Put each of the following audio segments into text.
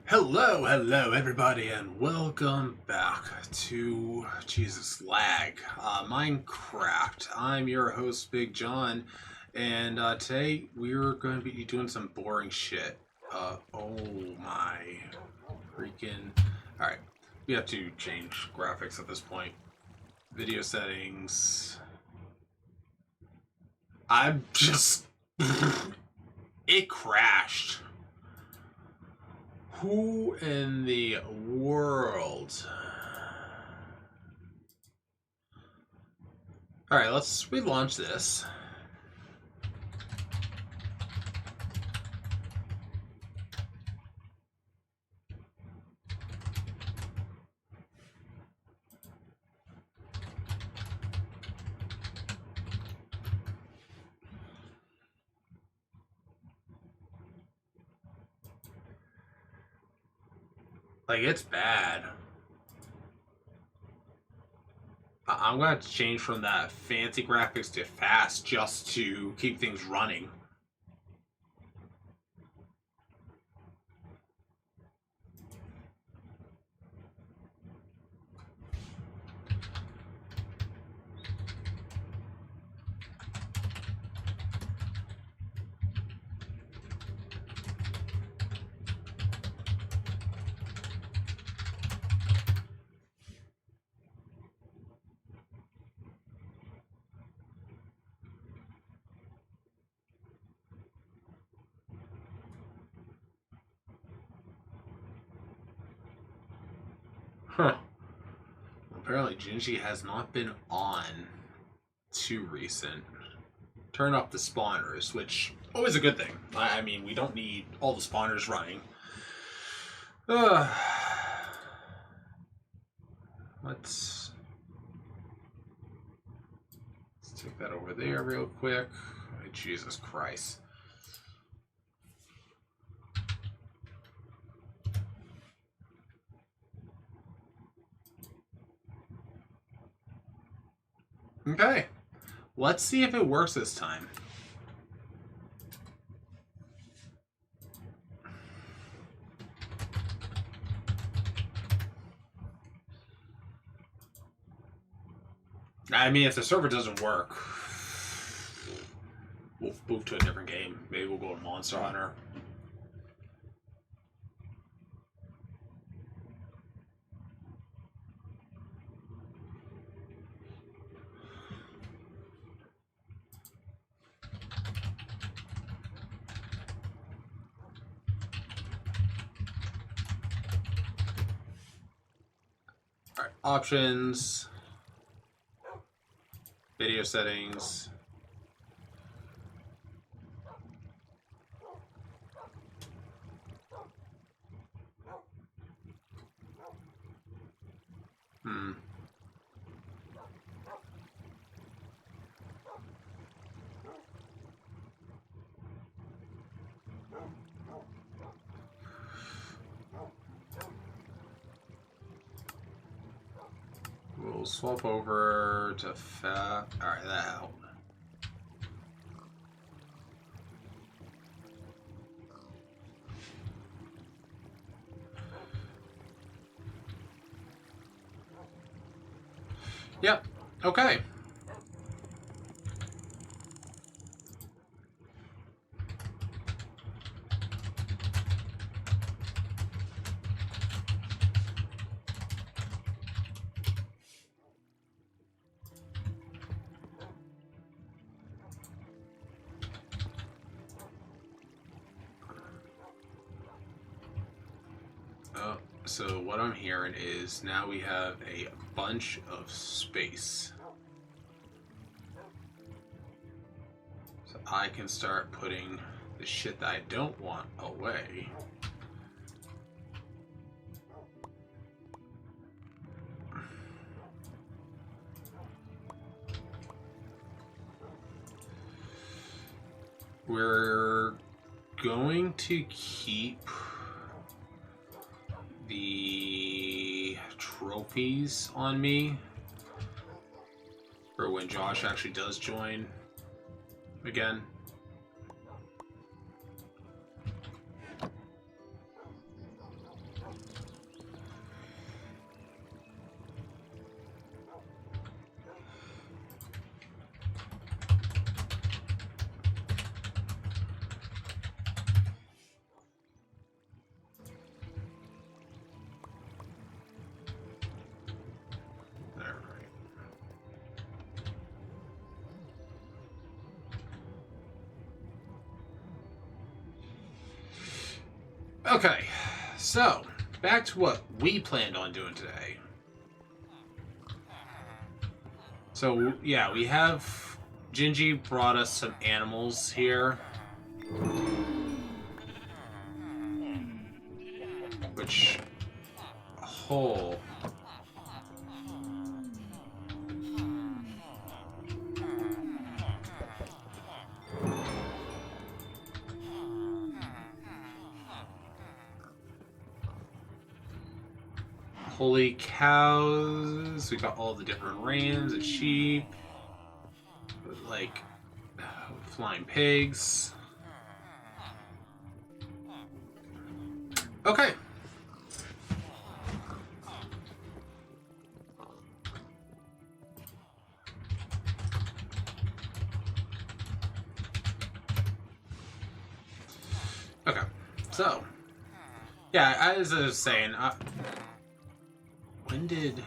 Hello everybody, and welcome back to Jesus Lag Minecraft. I'm your host, Big John, and today we're going to be doing some boring shit. Oh my freaking! All right, we have to change graphics at this point. Video settings. I'm just it crashed. Who in the world? Alright, let's relaunch this. Like, it's bad. I'm gonna have to change from that fancy graphics to fast just to keep things running. Huh. Apparently Jinji has not been on too recent. Turn off the spawners, which always a good thing. I mean, we don't need all the spawners running. Let's take that over there real quick. Oh, Jesus Christ. Okay, let's see if it works this time. I mean, if the server doesn't work, we'll move to a different game. Maybe we'll go to Monster Hunter. Alright, options, video settings. We'll swap over to fat. Alright, that helped. Yep, okay. So what I'm hearing is now we have a bunch of space. So I can start putting the shit that I don't want away. We're going to keep the trophies on me for when Josh actually does join again. Okay, so back to what we planned on doing today. So yeah, we have Gingy brought us some animals here, which whole. Holy cows, we got all the different rams and sheep, like flying pigs. Okay. Okay, so, yeah, as I was saying, when did...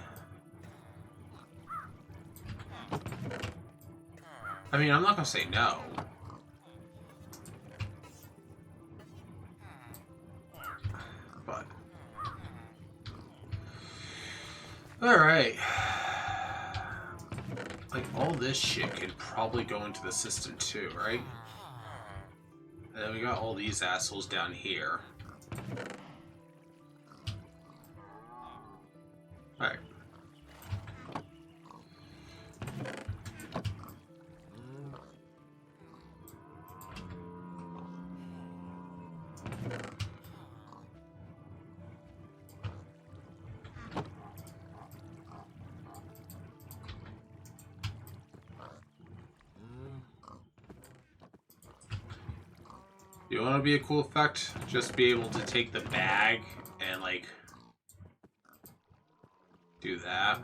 I mean, I'm not gonna say no. But... Alright. Like, all this shit could probably go into the system too, right? And then we got all these assholes down here. Alright. You want to be a cool effect? Just be able to take the bag and, like, do that.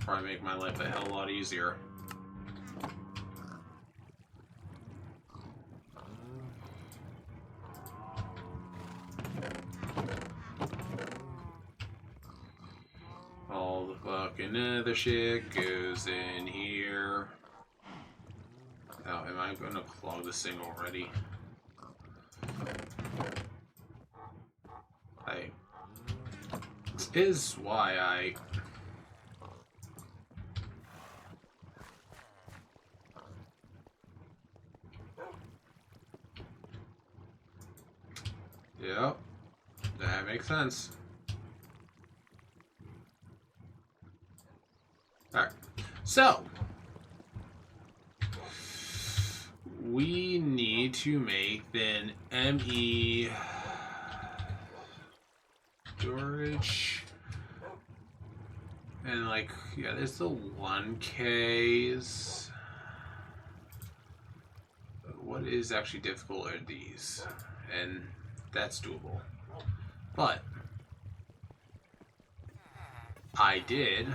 Probably make my life a hell of a lot easier. All the fucking other shit goes in here. Oh, am I gonna clog this thing already? This is why I... Yep, that makes sense. Alright, so we need to make then ME storage, and like, yeah, there's the 1Ks. What is actually difficult are these, and that's doable. But I did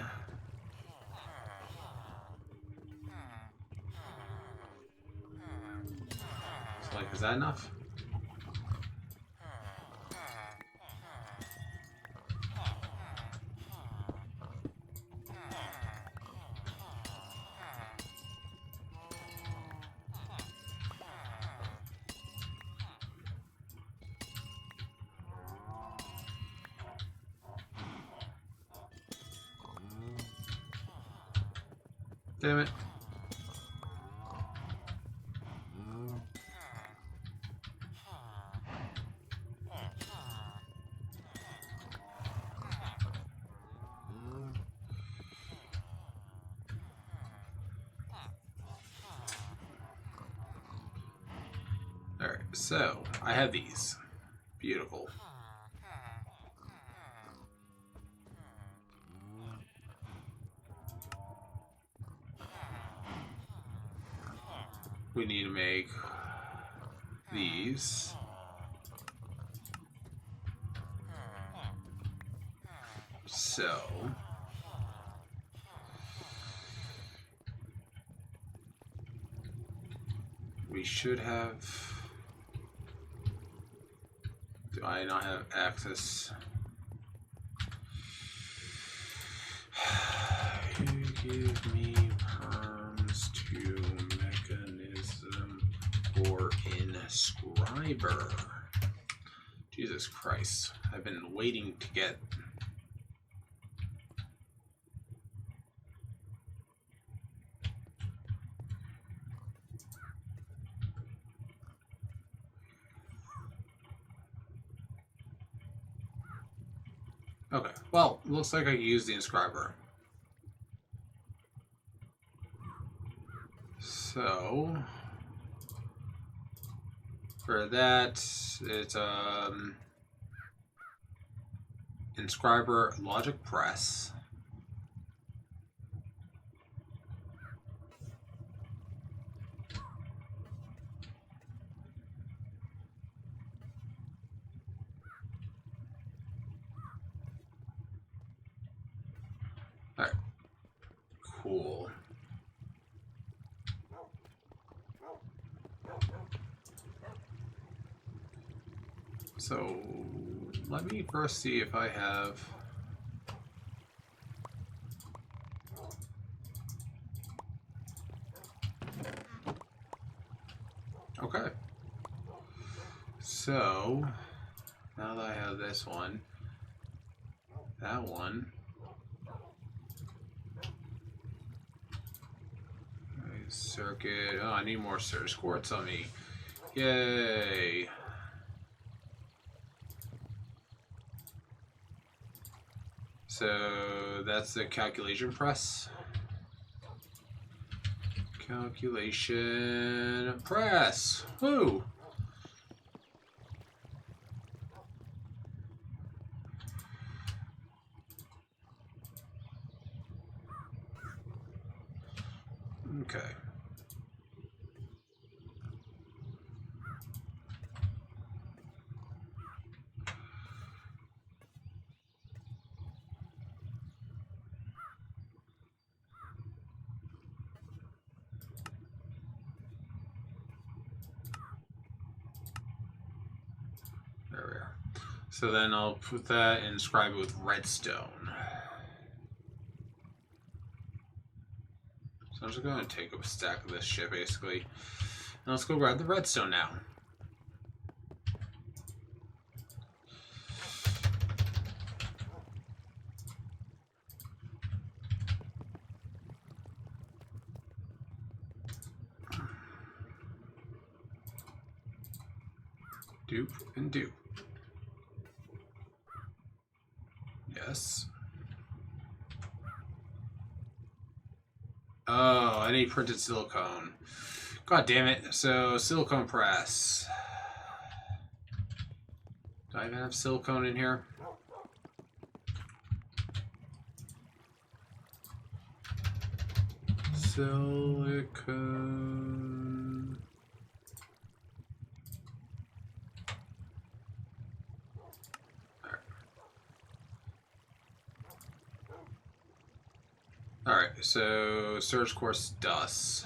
so, like, is that enough? Damn it. Alright, so I have these. Beautiful. We need to make these. So we should have... Do I not have access? You give me perms to Subscriber. Jesus Christ. I've been waiting to get... Okay, well, looks like I used the inscriber. So, for that, it's inscriber logic press. Alright, cool. So, let me first see if I have... Okay. So, now that I have this one, that one, circuit, oh, I need more surge quartz on me. Yay! So that's the calculation press. Calculation press. Woo! Okay. There we are. So then I'll put that and inscribe it with redstone. So I'm just going to take a stack of this shit, basically. And let's go grab the redstone now. Dupe and dupe. Yes. Oh, I need printed silicone. God damn it. So, silicone press. Do I even have silicone in here? Silicone. Alright, so Surge Quartz Dust.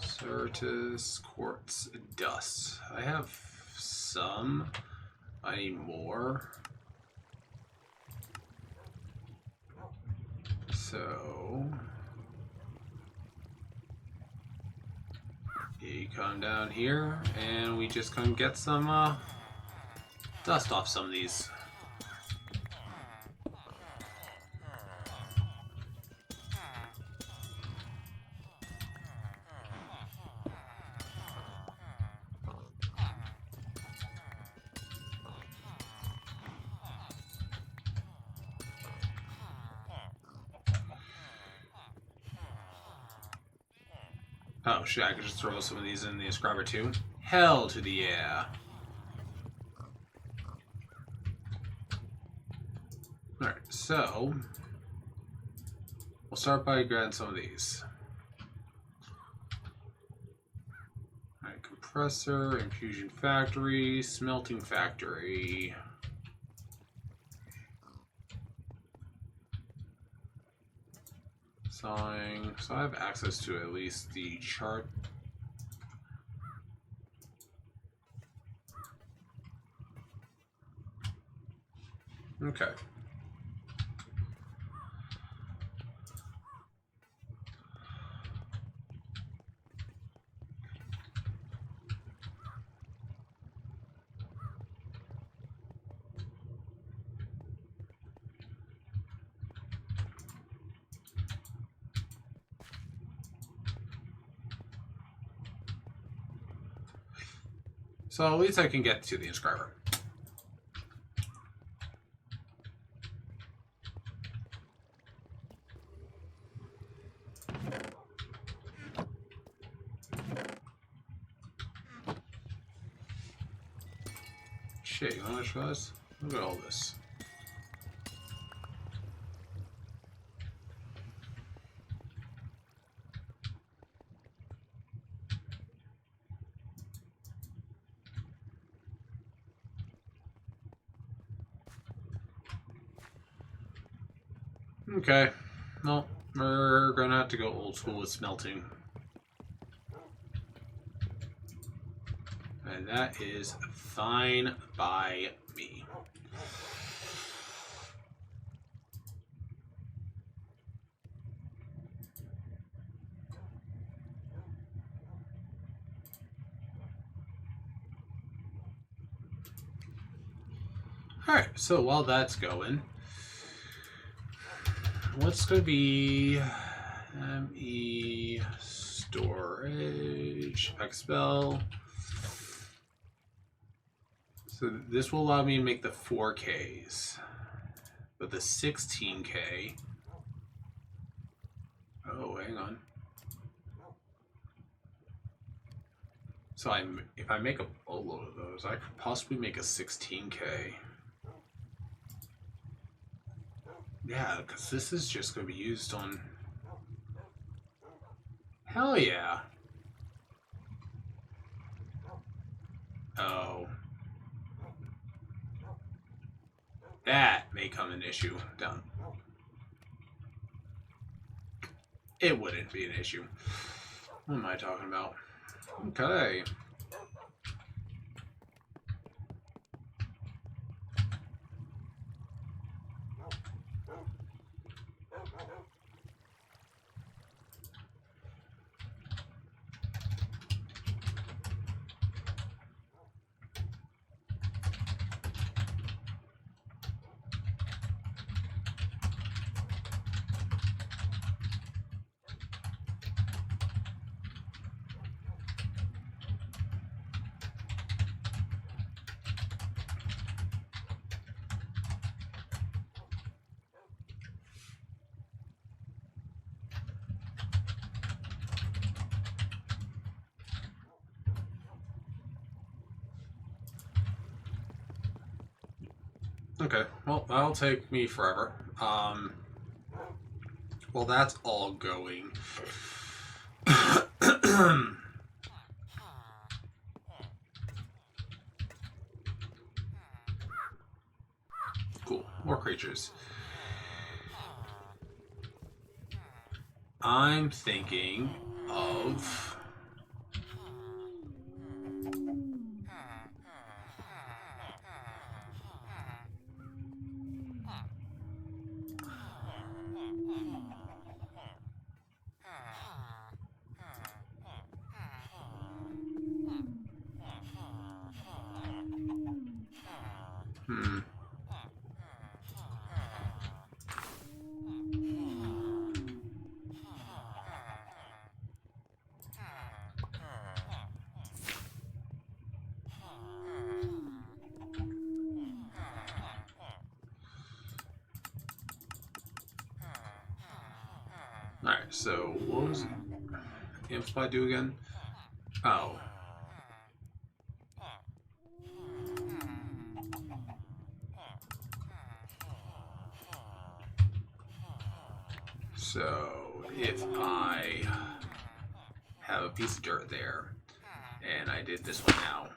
Certus Quartz Dust. I have some. I need more. So you come down here and we just come get some dust off some of these. Oh shit, I could just throw some of these in the inscriber too. Hell to the yeah. Alright, so we'll start by grabbing some of these. Alright, compressor, infusion factory, smelting factory. Sawing. So I have access to at least the chart. Okay. So at least I can get to the inscriber. Shit, how much was? Look at all this. Okay, well, we're gonna have to go old school with smelting. And that is fine by me. Alright, so while that's going, what's going to be ME storage expel? So this will allow me to make the 4Ks, but the 16K. Oh, hang on. So if I make a boatload of those, I could possibly make a 16K. Yeah, because this is just going to be used on... Hell yeah. Oh. That may come an issue down. It wouldn't be an issue. What am I talking about? Okay. Okay, well, that'll take me forever. Well, that's all going. Cool, more creatures. I'm thinking of... Alright, so what was Amp Spy do again? Oh. So if I have a piece of dirt there, and I did this one now.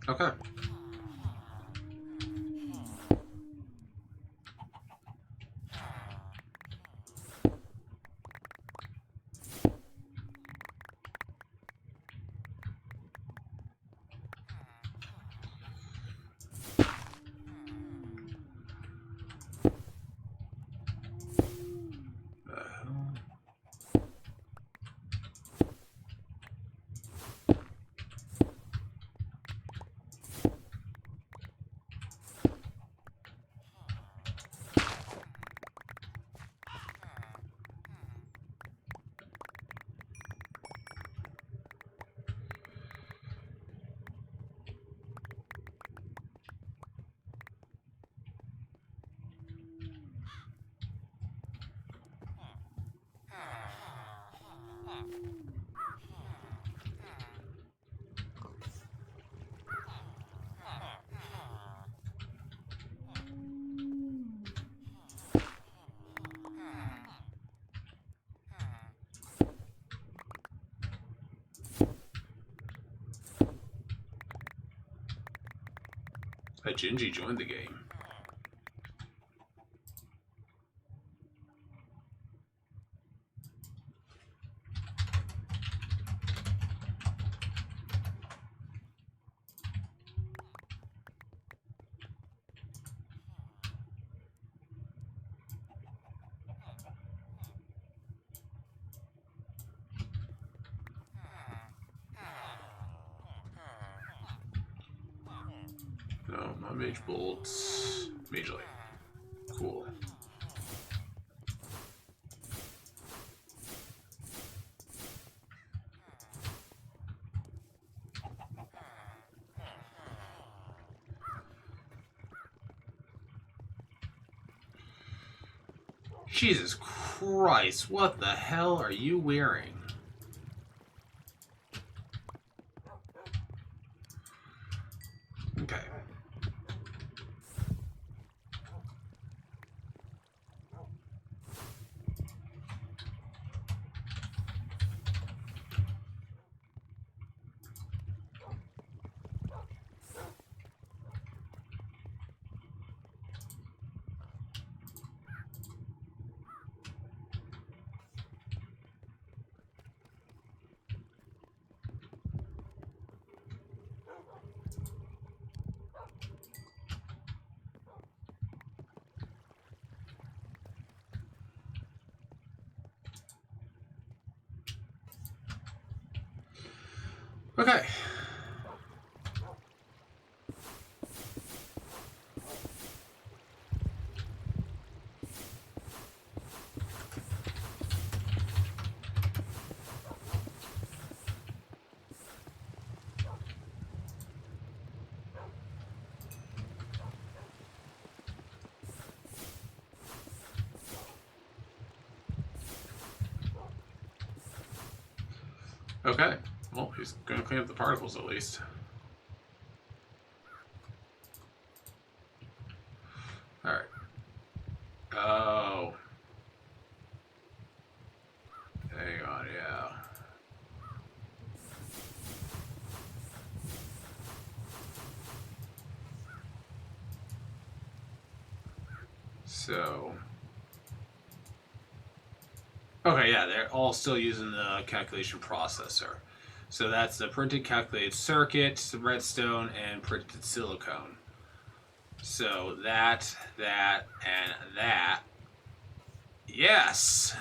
Okay. Gingy joined the game. No, not Mage Bolts. Mage Light. Cool. Jesus Christ, what the hell are you wearing? Okay. Okay. Okay. Well, he's going to clean up the particles at least. Alright. Oh. Hang on, yeah. So. Okay, yeah, they're all still using the calculation processor. So that's the printed calculated circuit, redstone, and printed silicone. So that, and that. Yes!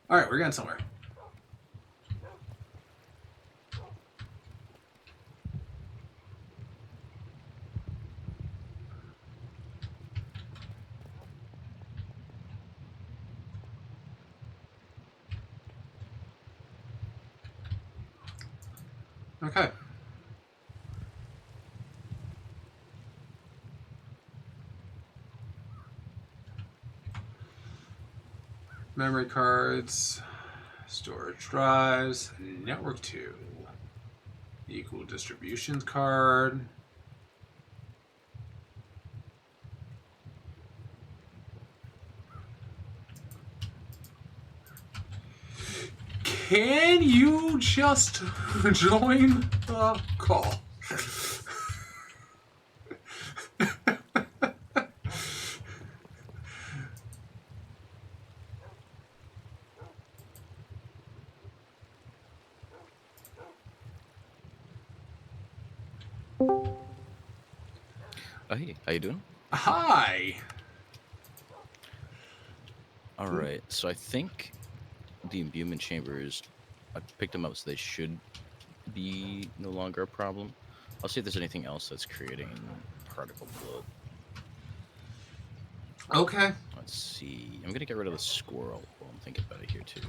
Alright, we're getting somewhere. Okay. Memory cards, storage drives, network 2, equal distributions card. Can you just join the call? Oh, hey, how you doing? Hi. All right, so I think the imbuement chambers, I picked them up, so they should be no longer a problem. I'll see if there's anything else that's creating particle bloat. Okay. Let's see. I'm gonna get rid of the squirrel while I'm thinking about it here too,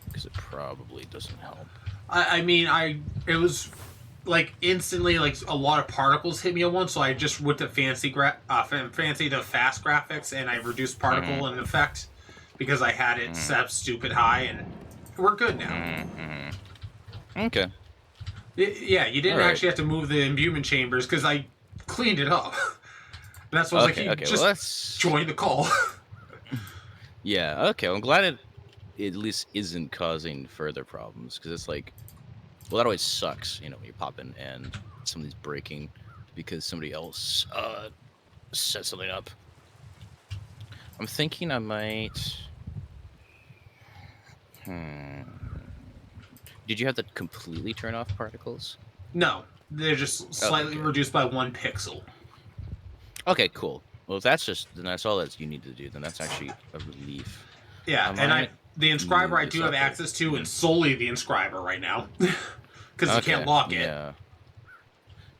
because it probably doesn't help. I mean, it was like instantly like a lot of particles hit me at once, so I just went to fancy the fast graphics and I reduced particle and effect. because I had it set up stupid high, and we're good now. Okay. Yeah, you didn't All right. actually have to move the imbuement chambers because I cleaned it up. And that's what I was like, Okay. you Okay. Well, just that's join the call. yeah. Okay. Well, I'm glad it at least isn't causing further problems because it's like, well, that always sucks, when you pop in and somebody's breaking because somebody else set something up. I'm thinking I might. Hmm. Did you have to completely turn off particles? No, they're just Okay, slightly good. reduced by 1 pixel. Okay, cool. Well, if that's then that's all that you need to do. Then that's actually a relief. Yeah, I and might the inscriber move I do this have up. access to, and solely the inscriber right now, because you can't Okay, lock it. yeah.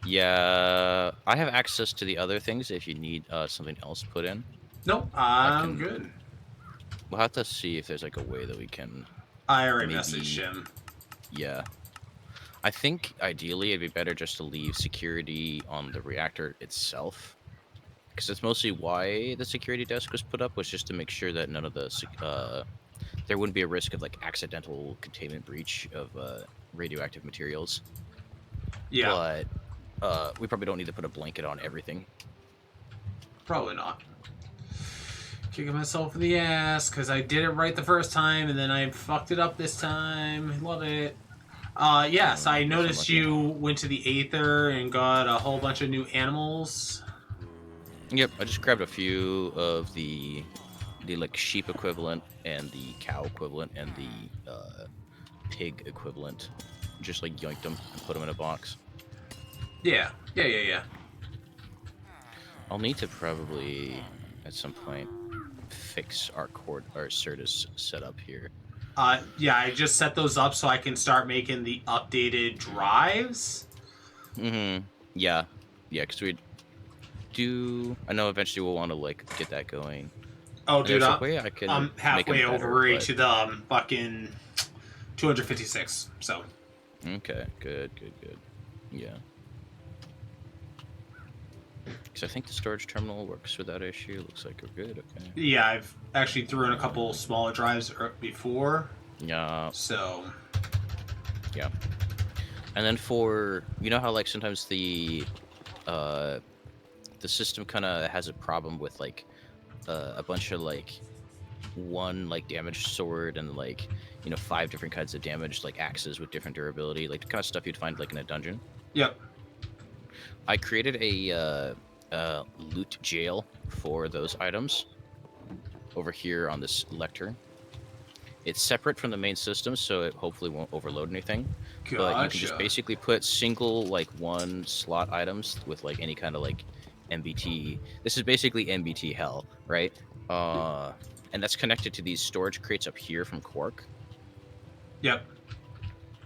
Yeah, I have access to the other things if you need something else put in. Nope, I I'm can. good. We'll have to see if there's like a way that we can I already messaged maybe. him. Yeah, I think ideally it'd be better just to leave security on the reactor itself, because that's mostly why the security desk was put up, was just to make sure that none of the there wouldn't be a risk of like accidental containment breach of radioactive materials. Yeah, But we probably don't need to put a blanket on everything. probably not. Kicking myself in the ass because I did it right the first time, and then I fucked it up this time. Love it. Yes, I That's noticed unlucky. you went to the Aether and got a whole bunch of new animals. Yep, I just grabbed a few of the like sheep equivalent and the cow equivalent and the pig equivalent. Just like yoinked them and put them in a box. Yeah. I'll need to probably at some point fix our Certus setup here. Yeah, I just set those up so I can start making the updated drives. Mm-hmm. Yeah, yeah, because we do. I know eventually we'll want to like get that going. Oh, And dude, there's a way I I'm can make them halfway better, over but to the fucking 256. So okay, good. Yeah, because I think the storage terminal works without issue. Looks like we're good. Okay. yeah, I've actually threw in a couple smaller drives before. Yeah, So yeah. And then for how like sometimes uh the system kind of has a problem with like a bunch of like one like damaged sword and like 5 different kinds of damaged like axes with different durability, like the kind of stuff you'd find like in a dungeon. yep, I created a loot jail for those items over here on this lectern. It's separate from the main system, so it hopefully won't overload anything. But you can just gotcha. basically put single like one slot items with like any kind of like MBT. This is basically MBT hell, right? And that's connected to these storage crates up here from Quark. Yep.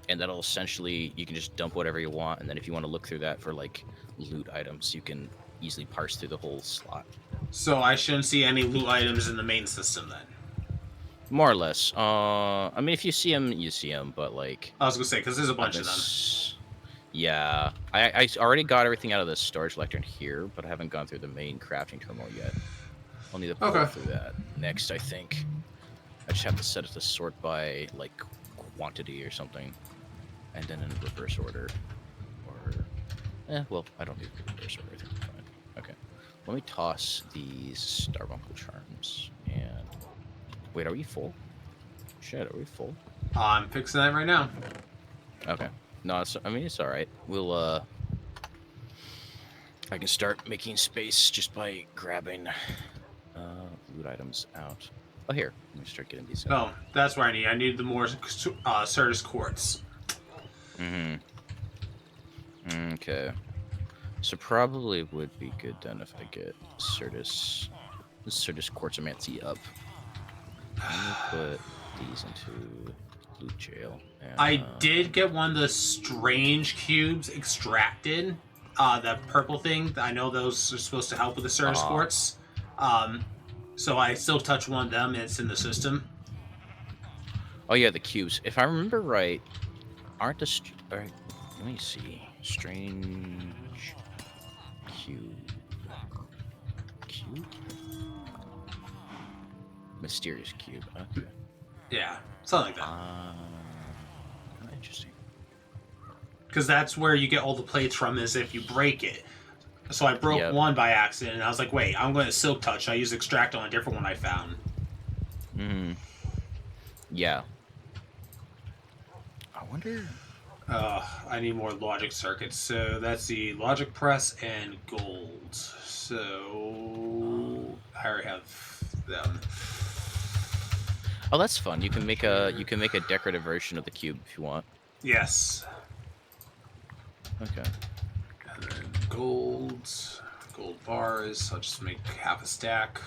And that'll essentially, you can just dump whatever you want, and then if you want to look through that for like loot items, you can easily parse through the whole slot. So I shouldn't see any loot items in the main system then. More or less. I mean, if you see them, you see them, but like, I was gonna say because there's a I've bunch been, of them. yeah, I already got everything out of the storage lectern here, but I haven't gone through the main crafting terminal yet. I'll need to pull Okay. through that next, I think. I just have to set it to sort by like quantity or something, and then in reverse order. Or, well, I don't need the reverse order. I think I'm fine. Okay, let me toss these Starbuncle charms. And wait, are we full? Shit, are we full? I'm fixing that right now. Okay. No, I mean it's all right. We'll I can start making space just by grabbing loot items out. Oh, here. Let me start getting these out. Oh, that's what I need. I need the more Certus quartz. Mm-hmm. Okay. So probably would be good then if I get Certus Quartzomancy up. Let me put these into loot jail. And, I did get one of the strange cubes extracted. The purple thing. I know those are supposed to help with the Certus quartz. So I still touch one of them, and it's in the system. Oh yeah, the cubes. If I remember right, aren't the all right, let me see. Strange cube. Cube? Mysterious cube. Okay. Yeah, something like that. Interesting. Because that's where you get all the plates from, is if you break it. So I broke Yep. one by accident, and I was like, wait, I'm going to Silk Touch. I used Extract on a different one I found. Hmm. Yeah. I wonder. I need more logic circuits. So that's the logic press and gold. So I already have them. Oh, that's fun. You can make a decorative version of the cube if you want. Yes. Okay. And then gold bars. I'll just make half a stack.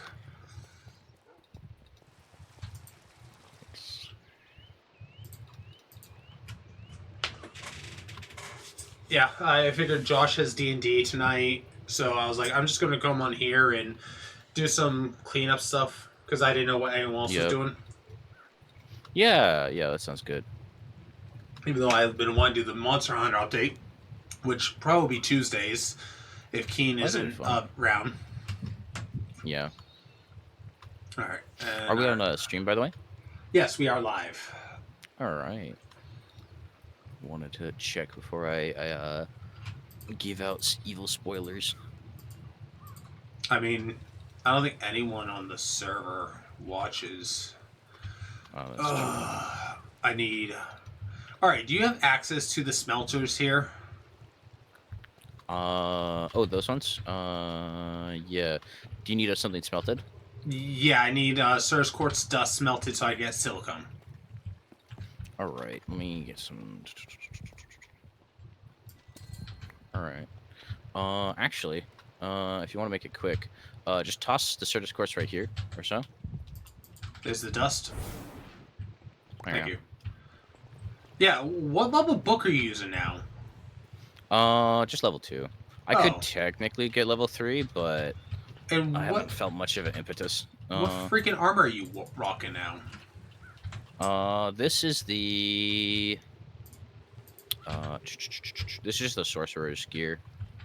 Yeah, I figured Josh has D&D tonight, so I was like, I'm just going to come on here and do some cleanup stuff because I didn't know what anyone else was Yep. doing. Yeah. Yeah. That sounds good. Even though I've been wanting to do the Monster Hunter update, which probably be Tuesdays if Keen Oh, that'll be isn't fun. around. Yeah. All right. Are we on a stream, by the way? Yes, we are live. All right. Wanted to check before I give out evil spoilers. I mean, I don't think anyone on the server watches. Oh, that's true. I need. All right. Do you have access to the smelters here? Oh, those ones? Yeah. Do you need something smelted? Yeah, I need Cirrus Quartz dust smelted so I get silicone. All right. Let me get some. All right. Actually, if you want to make it quick, just toss the Certus Quartz right here or so. There's the dust. There Thank you you. Yeah, what level book are you using now? go. Just level 2. I Oh, could technically get level 3, but and I haven't felt much of an impetus. what freaking armor are you rocking now? This is the this is just the sorcerer's gear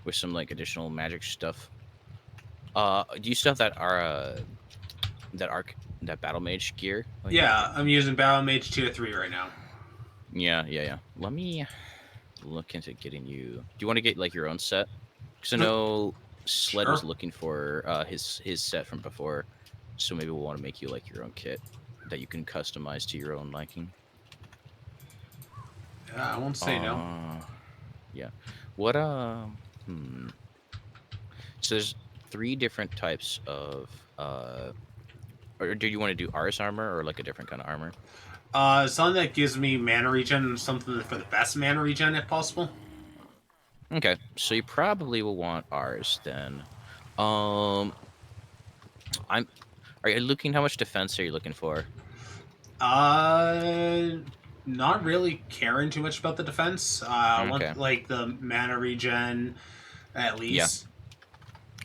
with some like additional magic stuff. Do you still have that battle mage gear? Yeah, I'm using Battle Mage tier 3 right now. Yeah. Let me look into getting you. Do you want to get like your own set? Because I Huh, know Sled was sure. looking for his set from before, so maybe we'll want to make you like your own kit that you can customize to your own liking. Yeah, I won't say no. Yeah. What hmm. So there's 3 different types of or do you want to do Ars armor or like a different kind of armor? Something that gives me mana regen, something for the best mana regen if possible. Okay, so you probably will want Ars then. Um, I'm. Are you looking? How much defense are you looking for? Uh, Not really caring too much about the defense. I Okay. want like the mana regen at Yeah. least.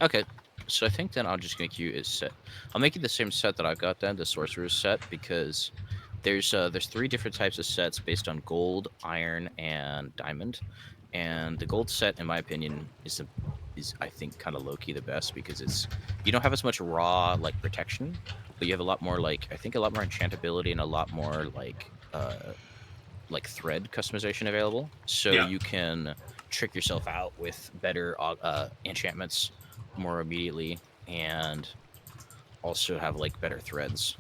Okay. So I think then I'll just make you a set. I'll make you the same set that I've got then, the sorcerer's set, because there's 3 different types of sets based on gold, iron, and diamond. And the gold set, in my opinion, is I think kind of low key the best because you don't have as much raw like protection, but you have a lot more I think a lot more enchantability and a lot more like thread customization available. So Yeah. you can trick yourself out with better enchantments more immediately and also have like better threads.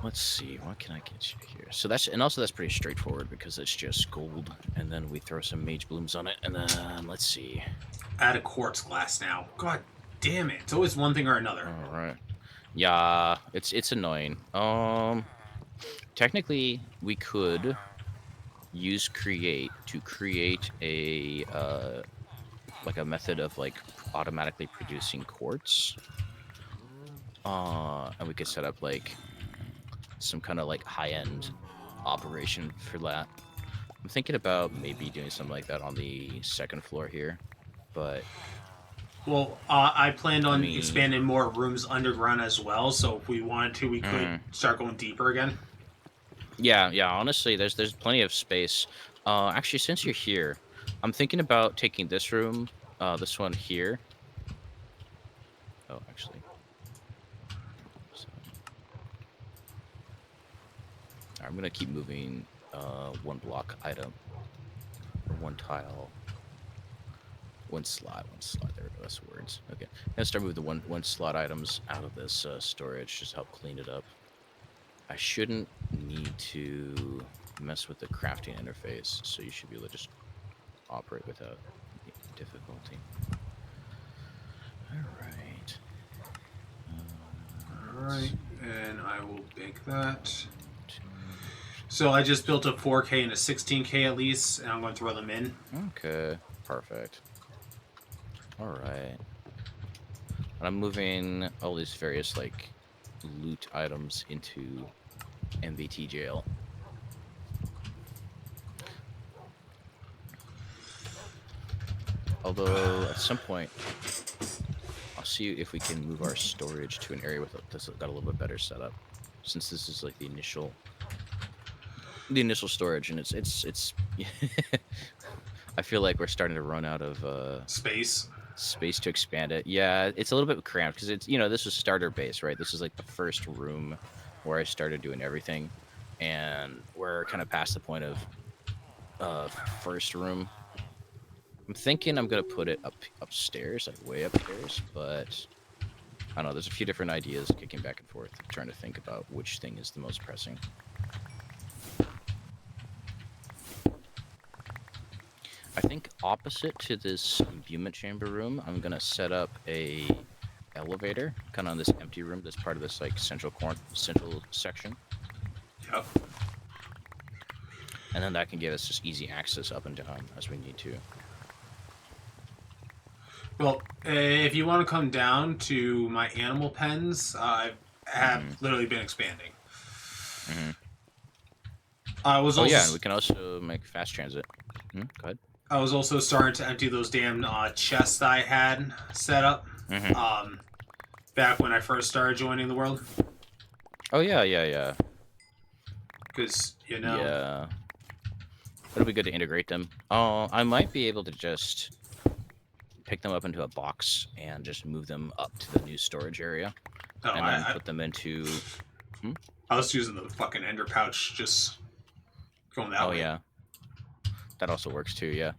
Let's see, what can I get you here? So that's pretty straightforward because it's just gold, and then we throw some mage blooms on it, and then let's see. Add a quartz glass now. God damn it! It's always one thing or another. All right, yeah, it's annoying. Technically, we could use create to create a like a method of like automatically producing quartz. And we could set up like some kind of like high-end operation for that. I'm thinking about maybe doing something like that on the 2nd floor here, but Well, I planned let on me. expanding more rooms underground as well. So if we wanted to, we could start going deeper again. Yeah. Honestly, there's plenty of space. Actually, since you're here, I'm thinking about taking this room, this one here. Oh, actually. I'm gonna keep moving one block item or one tile. One slot. There we go. That's words. Okay. I'm gonna start moving the one slot items out of this storage. Just help clean it up. I shouldn't need to mess with the crafting interface, so you should be able to just operate without difficulty. All right. Alright, and I will bake that. So I just built a 4K and a 16K at least, and I'm going to throw them in. Okay. Perfect. All right. And I'm moving all these various like loot items into MVT jail. Although at some point, I'll see if we can move our storage to an area with that's got a little bit better setup, since this is like the initial storage, and it's. I feel like we're starting to run out of Space to expand it. Yeah, it's a little bit cramped because it's this was starter base, right? This is like the first room where I started doing everything, and we're kind of past the point of first room. I'm thinking I'm gonna put it upstairs, like way upstairs, but I don't know. There's a few different ideas kicking back and forth, trying to think about which thing is the most pressing. I think opposite to this imbuement chamber room, I'm gonna set up a elevator, kind of on this empty room that's part of this like central section. Yep. And then that can give us just easy access up and down as we need to. Well, if you want to come down to my animal pens, I have literally been expanding. I was also, and we can also make fast transit. Go ahead. I was also starting to empty those damn chests I had set up back when I first started joining the world. Oh, yeah. Because, Yeah. It'll be good to integrate them. Oh, I might be able to just pick them up into a box and just move them up to the new storage area. And then put them into... I was using the fucking ender pouch, just going that way. Oh, yeah. That also works too, yeah.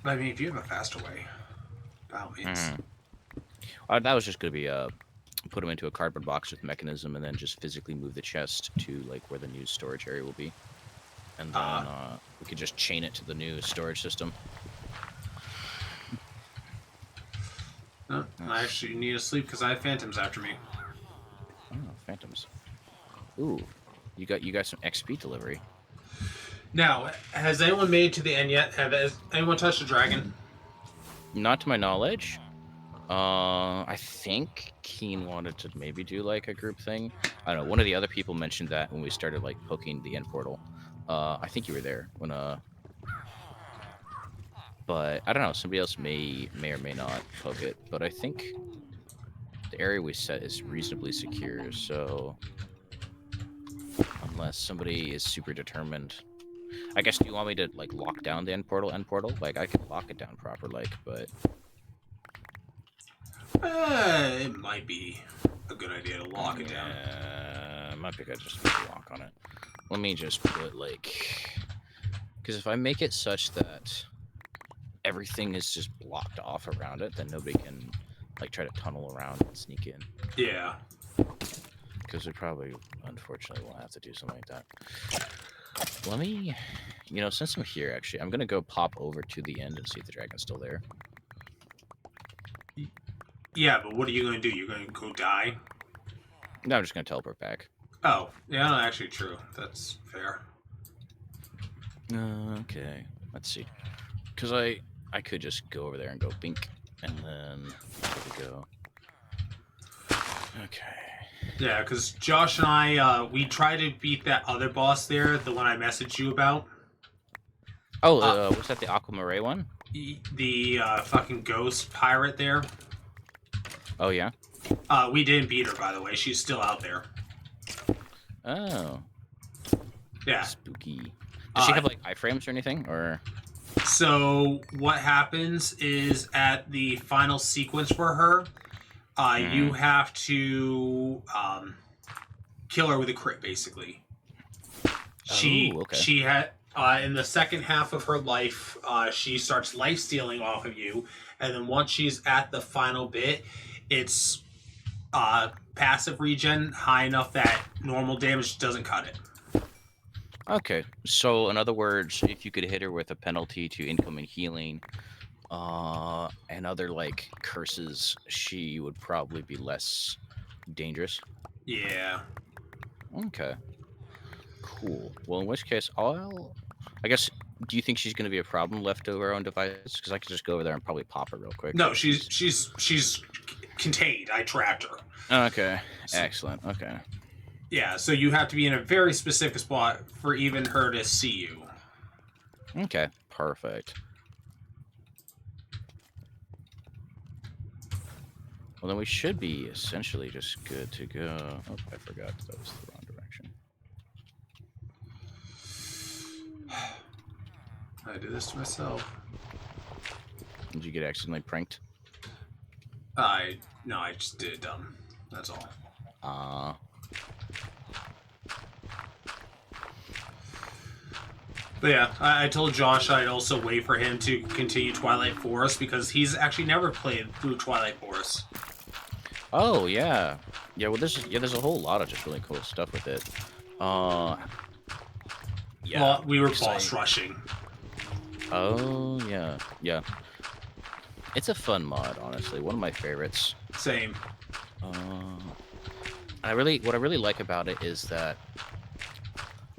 But I mean, if you have a faster way, by all means. That was just going to be put them into a cardboard box with mechanism and then just physically move the chest to like where the new storage area will be. And then we could just chain it to the new storage system. No, I actually need to sleep because I have phantoms after me. Oh, phantoms. Ooh, you got some XP delivery. Now, has anyone made it to the end yet? Has anyone touched a dragon? Not to my knowledge. I think Keen wanted to maybe do like a group thing. I don't know. One of the other people mentioned that when we started like poking the end portal. I think you were there when but I don't know. Somebody else may or may not poke it. But I think the area we set is reasonably secure. So unless somebody is super determined, I guess. Do you want me to like lock down the end portal? Like I can lock it down proper, like, but. It might be a good idea to lock it down. It might be good just to put a lock on it. Let me just put like, because if I make it such that everything is just blocked off around it, then nobody can like try to tunnel around and sneak in. Yeah. Because we probably, unfortunately, will have to do something like that. Let me, since I'm here, actually, I'm gonna go pop over to the end and see if the dragon's still there. Yeah, but what are you going to do? You're going to go die? No, I'm just going to teleport back. Oh, yeah, no, actually true. That's fair. Okay, let's see. Because I could just go over there and go bink, and then there we go. Okay. Yeah, because Josh and I, we tried to beat that other boss there, the one I messaged you about. Oh, was that the Aquamarine one? The fucking ghost pirate there. Oh, yeah? We didn't beat her, by the way. She's still out there. Oh. Yeah. Spooky. Does she have, like, iframes or anything, or...? So, what happens is, at the final sequence for her, You Mm-hmm. have to kill her with a crit, basically. Oh, She okay. she had in the second half of her life, she starts life stealing off of you, and then once she's at the final bit, it's passive regen high enough that normal damage doesn't cut it. Okay. So, in other words, if you could hit her with a penalty to incoming healing, and other like curses, she would probably be less dangerous. Yeah. Okay. Cool. Well, in which case, I guess. Do you think she's going to be a problem left to her own devices? Because I could just go over there and probably pop her real quick No, if she's. she's contained. I tracked her. Okay. So, Excellent. Okay. yeah, so you have to be in a very specific spot for even her to see you. Okay. Perfect. Well, then we should be essentially just good to go. Oh, I forgot that was the wrong direction. I did this to myself. Did you get accidentally pranked? No, I just did it dumb. That's all. Uh, But yeah, I told Josh I'd also wait for him to continue Twilight Forest because he's actually never played through Twilight Forest. oh yeah, yeah. Well, there's a whole lot of just really cool stuff with it. Uh, yeah. Well, we were exciting. boss rushing. Oh yeah, yeah. It's a fun mod, honestly. One of my favorites. Same. What I really like about it is that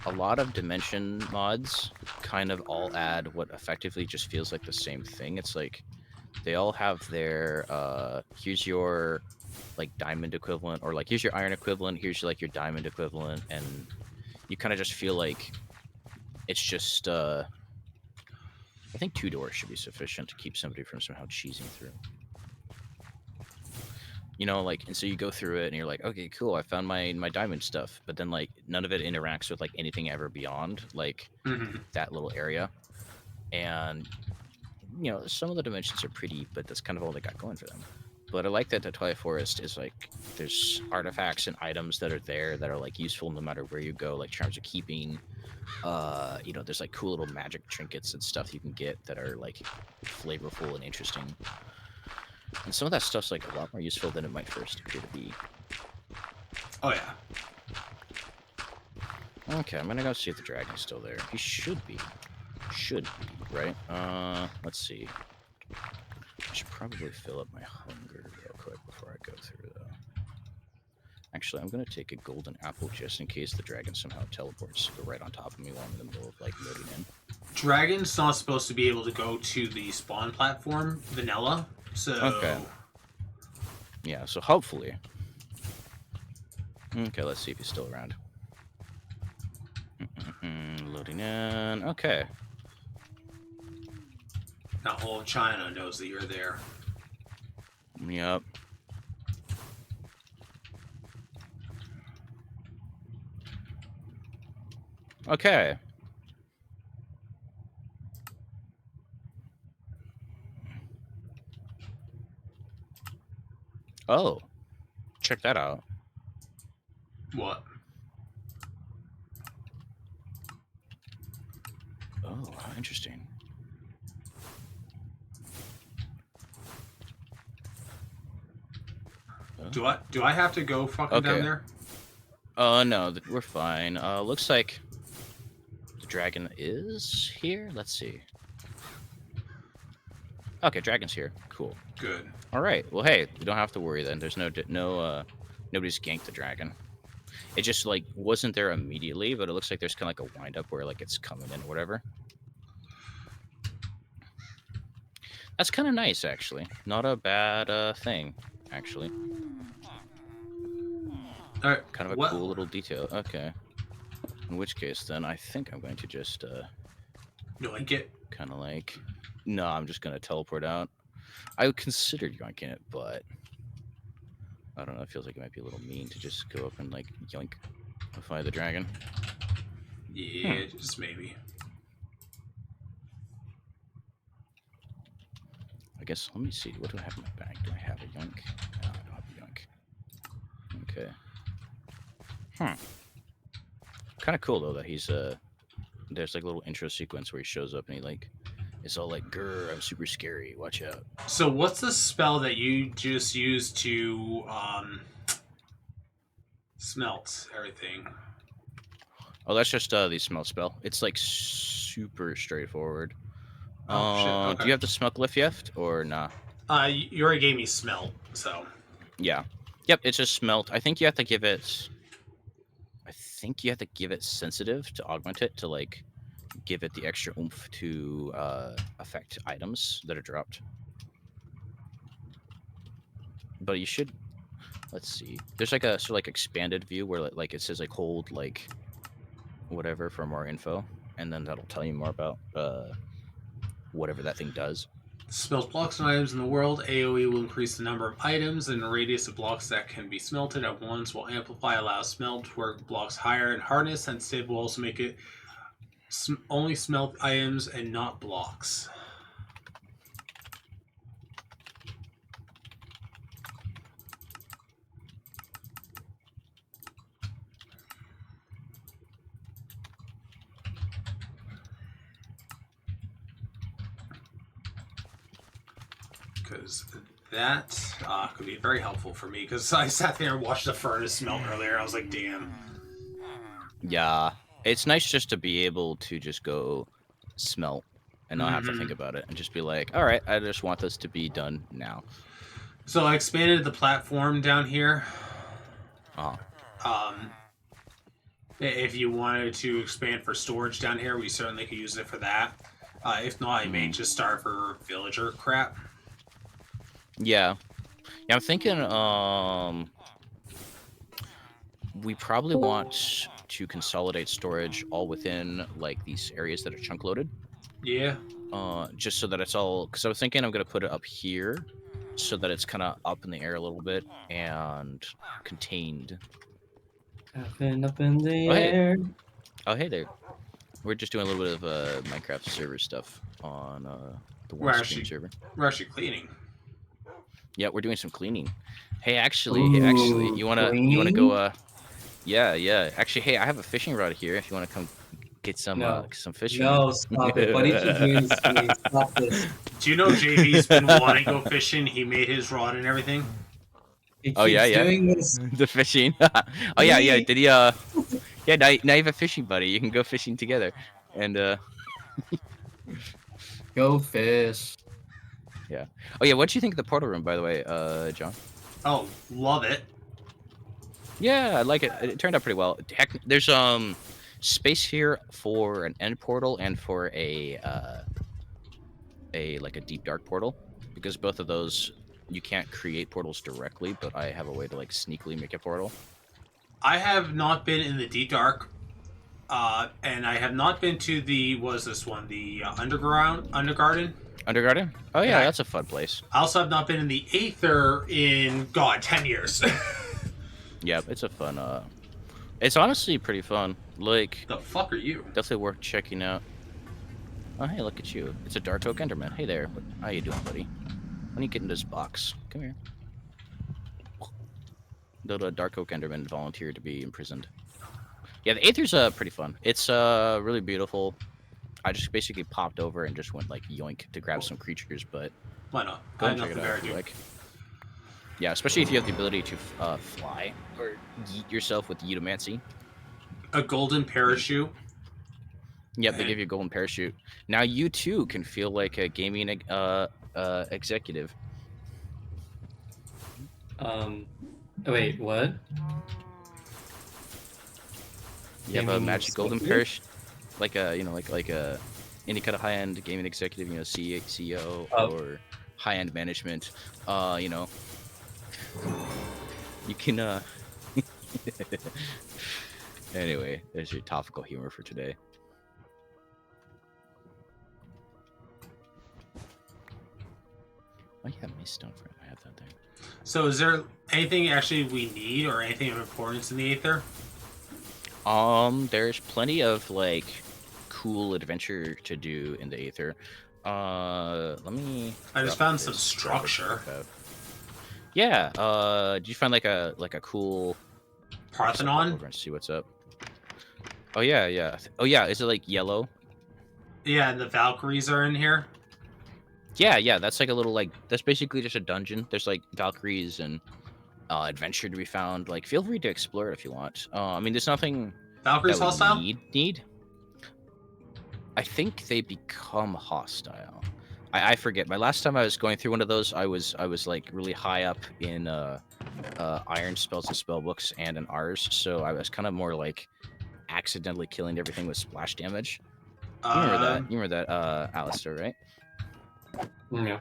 a lot of dimension mods kind of all add what effectively just feels like the same thing. It's like they all have their here's your like diamond equivalent, or like here's your iron equivalent, here's like your diamond equivalent, and you kind of just feel like it's just I think 2 doors should be sufficient to keep somebody from somehow cheesing through. You know, like, and so you go through it and you're like, okay, cool, I found my diamond stuff, but then like none of it interacts with like anything ever beyond like that little area. And you know, some of the dimensions are pretty, but that's kind of all they got going for them. But I like that the Twilight Forest is like there's artifacts and items that are there that are like useful no matter where you go, like charms of keeping. You know, there's like cool little magic trinkets and stuff you can get that are like flavorful and interesting. And some of that stuff's like a lot more useful than it might first appear to be. Oh yeah. Okay, I'm gonna go see if the dragon's still there. He should be. Should be, right? Let's see. I should probably fill up my hunger real quick before I go through though. Actually, I'm gonna take a golden apple just in case the dragon somehow teleports to go right on top of me while I'm in the middle of like loading in. Dragon's not supposed to be able to go to the spawn platform, vanilla. So Okay. Yeah, so hopefully. Okay, let's see if he's still around. Loading in. Okay. not all of China knows that you're there. Yep. Okay. Oh, check that out. What? Oh, how interesting. Do I have to go fucking down there? No, we're fine. Looks like the dragon is here. Let's see. Okay, dragon's here. Cool. Good. All right. Well, hey, we don't have to worry then. There's nobody's ganked the dragon. It just like wasn't there immediately, but it looks like there's kind of like a wind up where like it's coming in or whatever. That's kind of nice, actually. Not a bad thing, actually. All right. Kind of a cool little detail. Okay. In which case, then I think I'm going to just yoink it. kind of like. No, I'm just gonna teleport out. I considered yoinking it, but I don't know. It feels like it might be a little mean to just go up and like yoinkify the dragon. Yeah, just maybe. I guess let me see. What do I have in my bag? Do I have a yoink? No, I don't have a Hmm. Kind of cool though that he's there's like a little intro sequence where he shows up and he like it's all like, "Grr, I'm super scary. Watch out." So what's the spell that you just used to smelt everything? Oh, that's just the smell spell. It's like super straightforward. Oh shit. Do Okay. you have the smell glyph yet or nah? You already gave me smelt, so Yeah. Yep, it's just smelt. I think you have to give it. I think you have to give it sensitive to augment it to like give it the extra oomph to affect items that are dropped. But you should. Let's see. There's like a sort of like expanded view where like it says like hold like whatever for more info, and then that'll tell you more about whatever that thing does. smelt blocks and items in the world. AoE will increase the number of items and the radius of blocks that can be smelted at once. Will amplify allow smelt work blocks higher in hardness, and stable will also make it only smelt items and not blocks. Because that could be very helpful for me. Because I sat there and watched the furnace smelt earlier. I was like, damn. Yeah, it's nice just to be able to just go smelt and not have to think about it and just be like, all right, I just want this to be done now. So I expanded the platform down here. Uh-huh. If you wanted to expand for storage down here, we certainly could use it for that. If not, I may just start for villager crap. Yeah. Yeah, I'm thinking we probably want to consolidate storage all within like these areas that are chunk loaded. Yeah. Just so that it's all because I was thinking I'm gonna put it up here so that it's kind of up in the air a little bit and contained. Up in the Oh hey. air. Oh hey there. We're just doing a little bit of Minecraft server stuff on the We're one stream server. We're actually cleaning. Yeah, we're doing some cleaning. Hey, actually, Ooh, you wanna cleaning? go? Yeah. Actually, hey, I have a fishing rod here. If you wanna come get some No. fishing. No, stop it. What did you do to me? Stop this. Do you know JV's been wanting to go fishing? He made his rod and everything. He Oh keeps yeah. doing this. The fishing. Oh yeah. Me. Did he? Yeah. Now you have a fishing buddy. You can go fishing together, and Go fish. yeah. Oh yeah. What do you think of the portal room, by the way, John? Oh, love it. Yeah, I like it. It turned out pretty well. Heck, there's space here for an end portal and for a like a deep dark portal, because both of those you can't create portals directly, but I have a way to like sneakily make a portal. I have not been in the deep dark, and I have not been to the this one, the Undergarden. Undergarden? Oh yeah, Yeah. that's a fun place. I also have not been in the Aether in 10 years. Yeah, it's a fun. It's honestly pretty fun. Like, The fuck are you? definitely worth checking out. Oh hey, look at you! It's a Dark Oak Enderman. Hey there, how you doing, buddy? When you get in this box, come here. The Dark Oak Enderman volunteered to be imprisoned. Yeah, the Aether's pretty fun. It's really beautiful. I just basically popped over and just went like yoink to grab some creatures, but Why not? go I and have check nothing it better out if to you do. like. Yeah, especially if you have the ability to fly or yeet yourself with yeetomancy. A golden parachute. Yep, they give you a golden parachute. Now you too can feel like a gaming executive. Wait, what? You have a Gaming magic golden executive? parachute, like a like a any kind of high end gaming executive, CEO Oh. or high end management. You can. Anyway, there's your topical humor for today. Oh yeah, my stone frame. I have that there. So is there anything actually we need or anything of importance in the Aether? There's plenty of like cool adventure to do in the Aether. Let me. I just found some structure. Yeah. Did you find like a cool Just pop Parthenon? over and see what's up. Oh yeah, yeah. Oh yeah, is it like yellow? Yeah, and the Valkyries are in here. Yeah, yeah. That's like a little like that's basically just a dungeon. There's like Valkyries and adventure to be found. Like, feel free to explore it if you want. I mean, there's nothing Valkyries that we hostile? need. I think they become hostile. I forget. My last time I was going through one of those, I was like really high up in iron spells and spell books and in ours, so I was kind of more like accidentally killing everything with splash damage. You remember that? You remember that, Alistair, right? Yeah.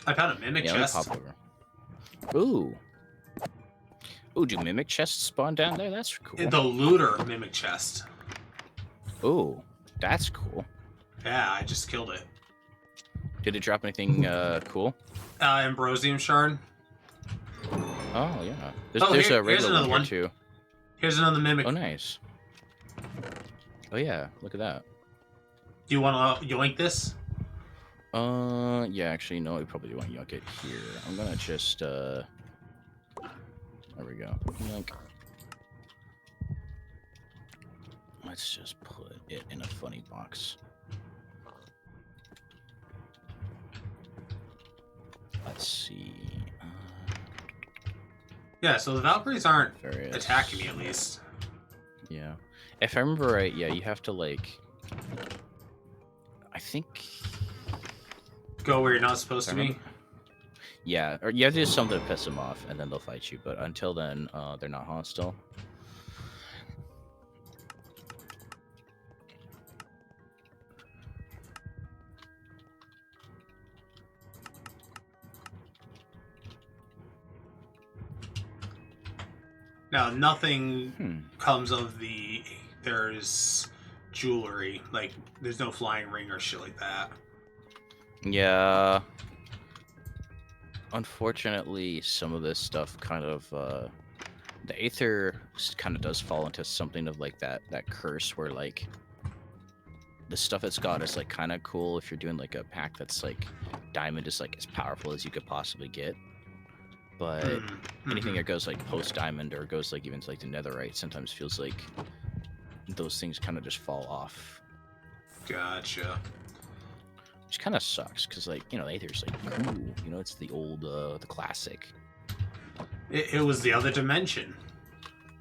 I found a mimic Yeah, let me chest. pop over. Ooh. Ooh, do mimic chests spawn down there? That's cool. The looter mimic chest. Ooh, that's cool. Yeah, I just killed it. Did it drop anything cool? Ambrosium shard. Oh, yeah. There's, Oh, there's here's a regular another one one. here, too. Here's another mimic. Oh, nice. Oh, yeah. Look at that. Do you want to yoink this? Yeah, actually, no, we probably want to yoink it here. I'm gonna just, there we go. Yoink. Let's just put it in a funny box. Let's see. Yeah, so the Valkyries aren't Various... attacking me, at least. Yeah. If I remember right, yeah, you have to, like... I think... Go where you're not supposed to be? Yeah, or you have to do something to piss them off, and then they'll fight you. But until then, they're not hostile. Now, nothing comes of the... There's jewelry. Like, there's no flying ring or shit like that. Yeah. Unfortunately, some of this stuff kind of... the Aether kind of does fall into something of, like, that curse where, like... The stuff it's got is, like, kind of cool if you're doing, like, a pack that's, like... Diamond is, like, as powerful as you could possibly get. But anything that goes like post diamond or goes like even to like the netherite sometimes feels like those things kind of just fall off. Gotcha. Which kind of sucks because, like, you know, Aether's like cool, you know, it's the old the classic. It was the other dimension.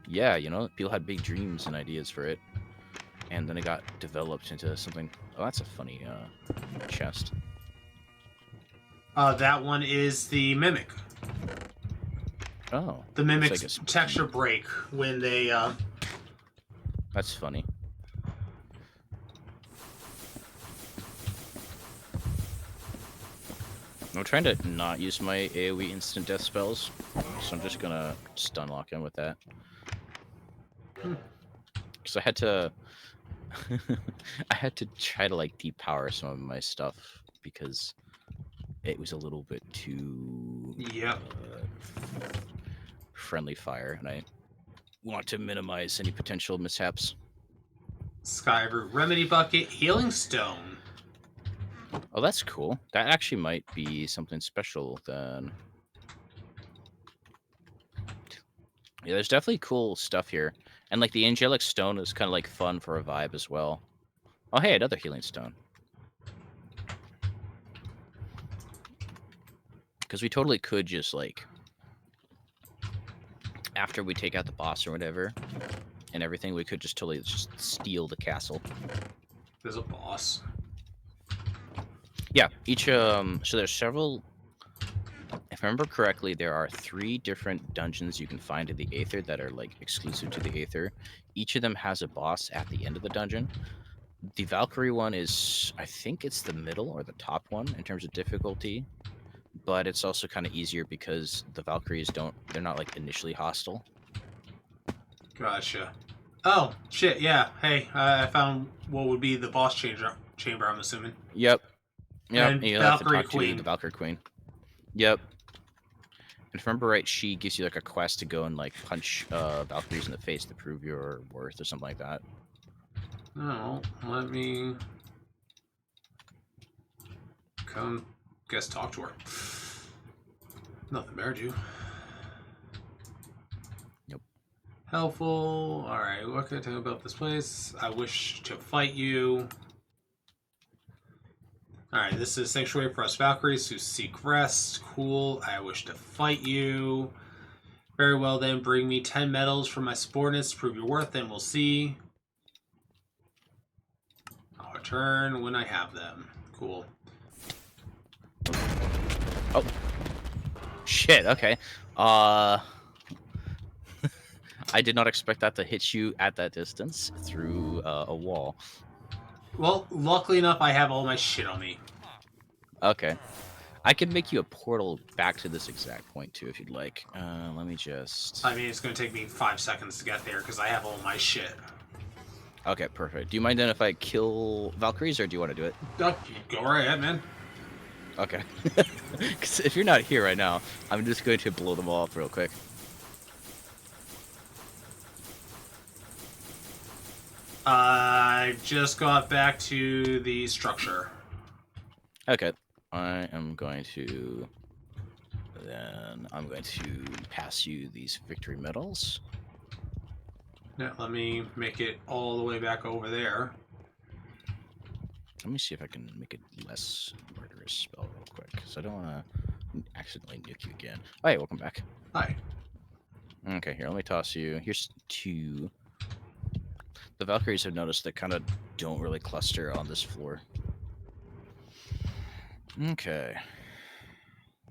Yeah, you know, people had big dreams and ideas for it, and then it got developed into something. Oh, that's a funny chest. That one is the mimic. Oh, the mimic's like texture break when they That's funny. I'm trying to not use my AoE instant death spells, so I'm just gonna stun lock him with that. Because I had to I had to try to like depower some of my stuff because it was a little bit too friendly fire, and I want to minimize any potential mishaps. Skyroot Remedy Bucket, Healing Stone. Oh, that's cool. That actually might be something special then. Yeah, there's definitely cool stuff here. And like the Angelic Stone is kind of like fun for a vibe as well. Oh, hey, another Healing Stone. Because we totally could just like, after we take out the boss or whatever and everything, we could just totally just steal the castle. There's a boss. Yeah, each so there's several. If I remember correctly, there are 3 different dungeons you can find in the Aether that are like exclusive to the Aether. Each of them has a boss at the end of the dungeon. The Valkyrie one is, I think it's the middle or the top one in terms of difficulty, but it's also kind of easier because the Valkyries they're not like initially hostile. Gotcha. Oh, shit, yeah. Hey, I found what would be the boss chamber, I'm assuming. Yep. And you have to talk to the Valkyrie Queen. Yep. And if I remember right, she gives you like a quest to go and like punch Valkyries in the face to prove your worth or something like that. Oh, let me come guess talk to her. Nothing better to. Nope. Helpful. Alright, what can I tell you about this place? I wish to fight you. Alright, this is Sanctuary for us Valkyries who seek rest. Cool. I wish to fight you. Very well then, bring me 10 medals from my subordinates to prove your worth, and we'll see. I'll return when I have them. Cool. Oh. Shit, okay. I did not expect that to hit you at that distance through a wall. Well, luckily enough, I have all my shit on me. Okay. I could make you a portal back to this exact point, too, if you'd like. Let me just... I mean, it's going to take me 5 seconds to get there because I have all my shit. Okay, perfect. Do you mind then if I kill Valkyries, or do you want to do it? Go right ahead, man. Okay. Because if you're not here right now, I'm just going to blow them all up real quick. I just got back to the structure. Okay. I am going to... Then I'm going to pass you these victory medals. Now, let me make it all the way back over there. Let me see if I can make it less murderous spell real quick, because I don't want to accidentally nuke you again. Oh, hey, welcome back. Hi. Okay, here, let me toss you. Here's 2. The Valkyries have noticed that kind of don't really cluster on this floor. Okay.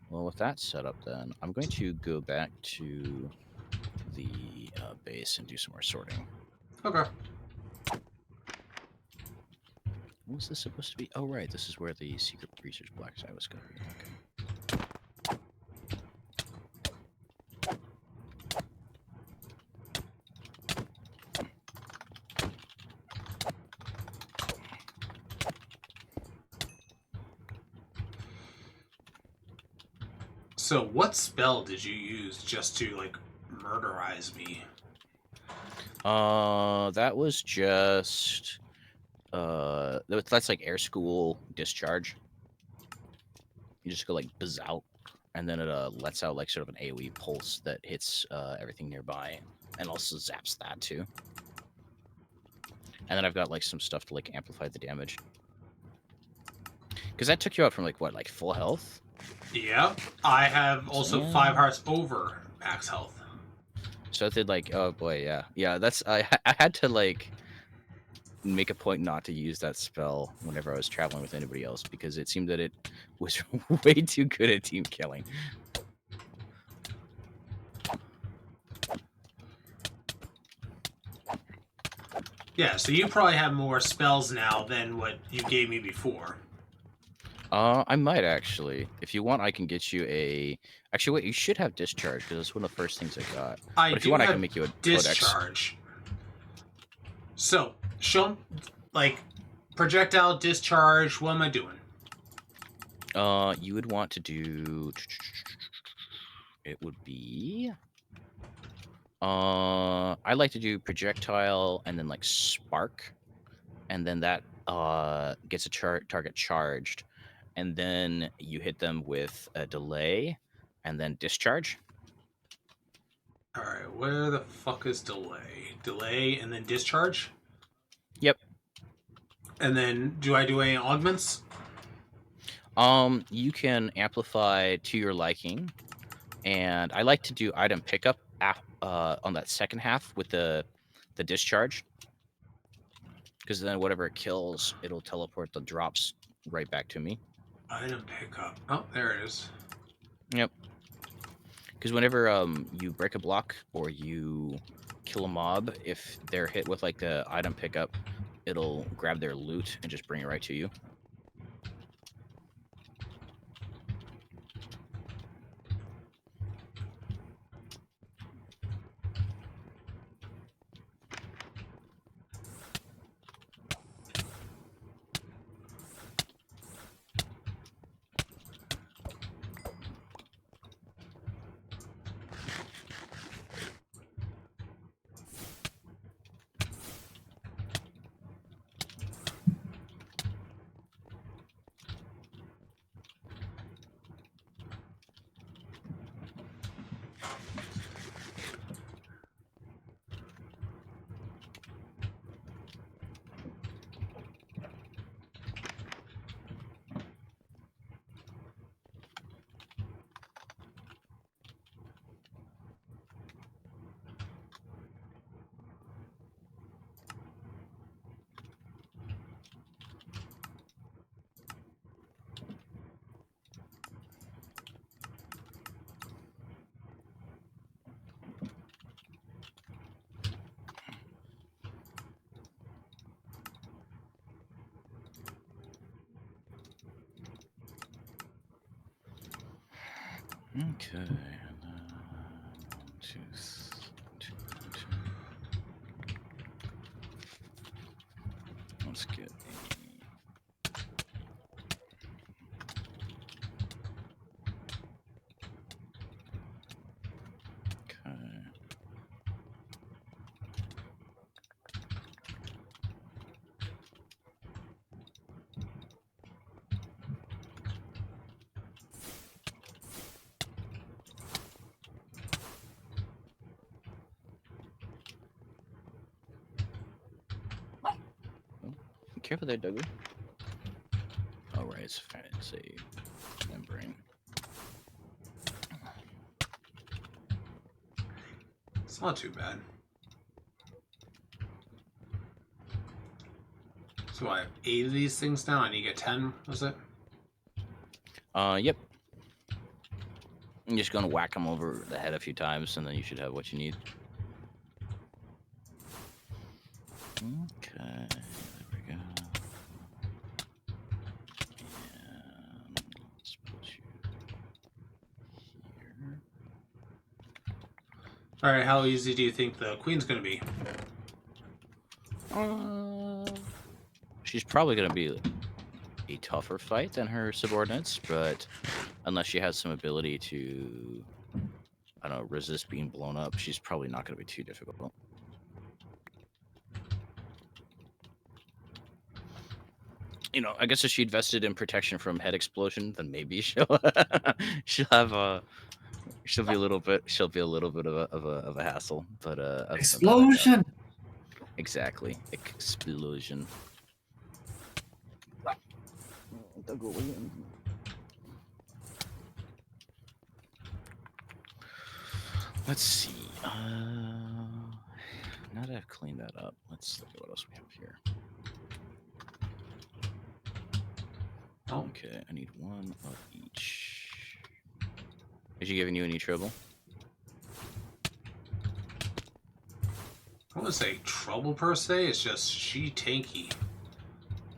Well, with that set up, then, I'm going to go back to the base and do some more sorting. Okay. What was this supposed to be? Oh, right, this is where the secret research black site was going to be. Okay. So, what spell did you use just to, like, murderize me? That was just... that's like air school discharge. You just go like buzz out, and then it lets out like sort of an AoE pulse that hits everything nearby, and also zaps that too. And then I've got like some stuff to like amplify the damage. Because that took you out from like what, like full health? Yeah. I have also Yeah. 5 hearts over max health. So it did like, oh boy, yeah, yeah. That's I had to like make a point not to use that spell whenever I was traveling with anybody else, because it seemed that it was way too good at team killing. Yeah, so you probably have more spells now than what you gave me before. I might actually. If you want, I can get you a... Actually, wait, you should have discharge, because that's one of the first things I got. But if you want, I can make you a discharge. So, show, like, projectile discharge, what am I doing? You would want to do... It would be... I like to do projectile and then, like, spark. And then that gets a target charged. And then you hit them with a delay and then discharge. Alright, where the fuck is delay? Delay and then discharge? Yep. And then, do I do any augments? You can amplify to your liking. And I like to do item pickup on that second half with the discharge. Because then whatever it kills, it'll teleport the drops right back to me. Item pickup. Oh, there it is. Yep. Because whenever you break a block or you kill a mob, if they're hit with like the item pickup, it'll grab their loot and just bring it right to you. Okay. And then 2, 2, 2. Let's get a. Okay. Oh, careful there, Dougie. Oh, right, it's a membrane. It's not too bad. So I have 8 of these things now, and you get 10, was it? Yep. I'm just gonna whack them over the head a few times, and then you should have what you need. Okay, there we go. And let's put you here. Alright, how easy do you think the queen's gonna be? She's probably gonna be a tougher fight than her subordinates, but unless she has some ability to, I don't know, resist being blown up, she's probably not gonna be too difficult. You know, I guess if she invested in protection from head explosion, then maybe she'll she'll have a she'll be a little bit of a hassle. But other than that, Explosion! exactly, explosion. Let's see. Now that I've cleaned that up, let's look at what else we have here. Oh, Okay, I need 1 of each. Is she giving you any trouble? I wouldn't say trouble per se, it's just she tanky.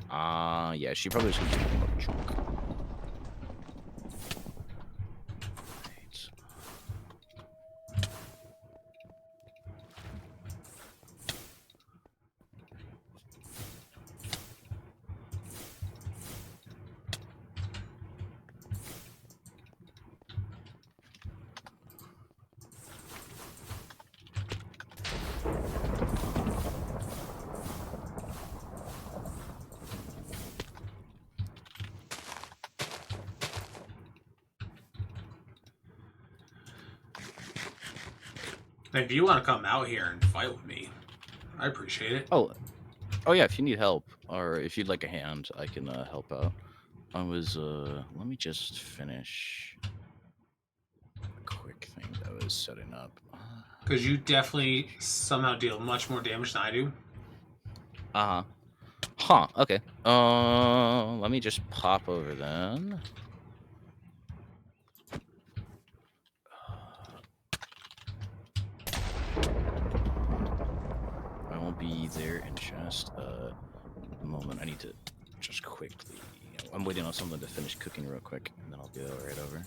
Yeah, she probably just gonna give you a chunk. Right. If you want to come out here and fight with me, I appreciate it. Oh yeah. If you need help or if you'd like a hand, I can help out. Let me just finish a quick thing that I was setting up. Because you definitely somehow deal much more damage than I do. Uh-huh. Huh, okay. Let me just pop over then. I won't be there in just a moment. I need to just quickly... I'm waiting on someone to finish cooking real quick, and then I'll go right over.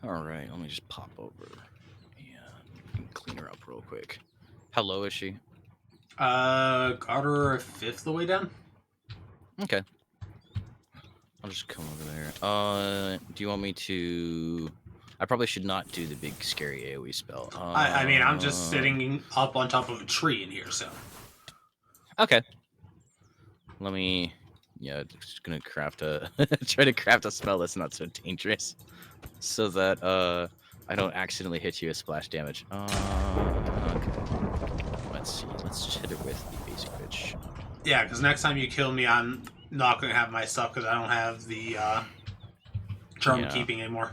Alright, let me just pop over and clean her up real quick. How low is she? Got her a fifth of the way down. Okay. I'll just come over there. Do you want me to? I probably should not do the big scary AoE spell. I mean, I'm just sitting up on top of a tree in here, so. Okay. Let me. Yeah, just gonna craft a try to craft a spell that's not so dangerous, so that I don't accidentally hit you with splash damage. Okay. Let's see. Let's just hit it with the basic bitch. Yeah, because next time you kill me, I'm not gonna have my stuff because I don't have the charm keeping anymore.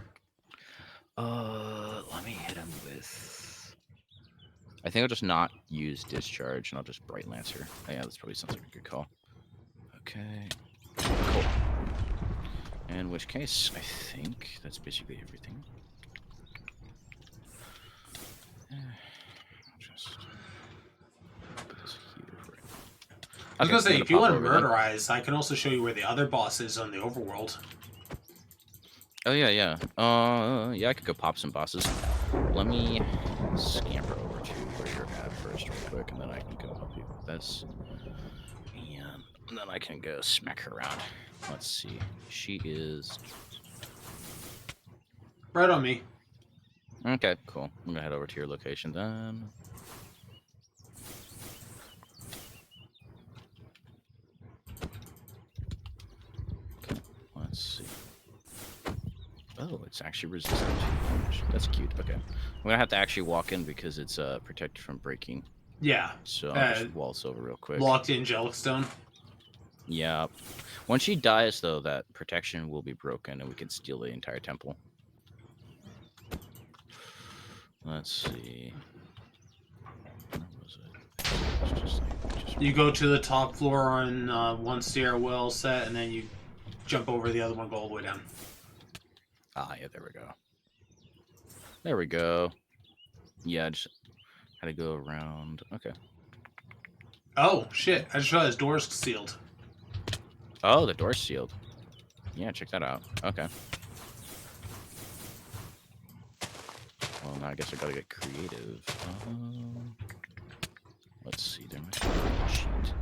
Let me hit him with. I think I'll just not use discharge and I'll just bright lancer. Oh, yeah, this probably sounds like a good call. Okay. Cool. In which case, I think that's basically everything. I'll just put this here for it. I was gonna say, if you want to murderize, I can also show you where the other boss is on the overworld. Oh yeah, yeah. Yeah, I could go pop some bosses. Let me scamper over to where you're at first, real quick, and then I can go help you with this. And then I can go smack her around. Let's see. She is right on me. Okay, cool. I'm gonna head over to your location then. Okay, let's see. Oh, it's actually resistant to damage. That's cute. Okay. I'm gonna have to actually walk in because it's protected from breaking. Yeah. So I'll just waltz over real quick. Locked angelic stone. Yeah. When she dies, though, that protection will be broken and we can steal the entire temple. Let's see. Where was it? It's just you go to the top floor on one stairwell set, and then you jump over the other one, go all the way down. Ah, yeah, there we go. There we go. Yeah, I just had to go around. Okay. Oh, shit. I just realized door's sealed. Oh, the door's sealed. Yeah, check that out. Okay. Well, now I guess I gotta get creative. Let's see, there might be a cheat.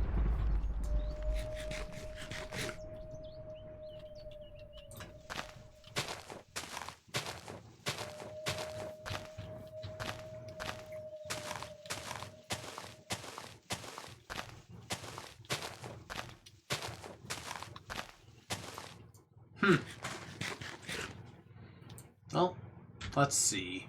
Well, let's see.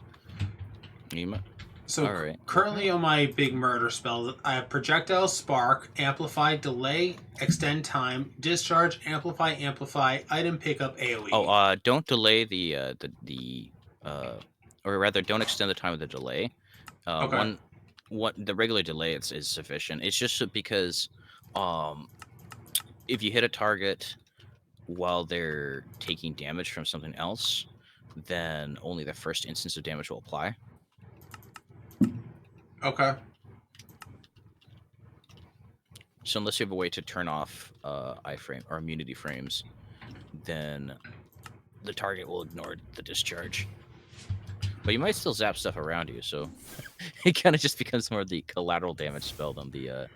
So All right. currently on my big murder spell, I have projectile spark, amplify, delay, extend time, discharge, amplify, item pickup, AoE. Oh, don't delay or rather, don't extend the time of the delay. Okay. The regular delay is sufficient. It's just because, if you hit a target while they're taking damage from something else, then only the first instance of damage will apply. Okay. So unless you have a way to turn off iframe or immunity frames, then the target will ignore the discharge. But you might still zap stuff around you, so it kind of just becomes more the collateral damage spell than the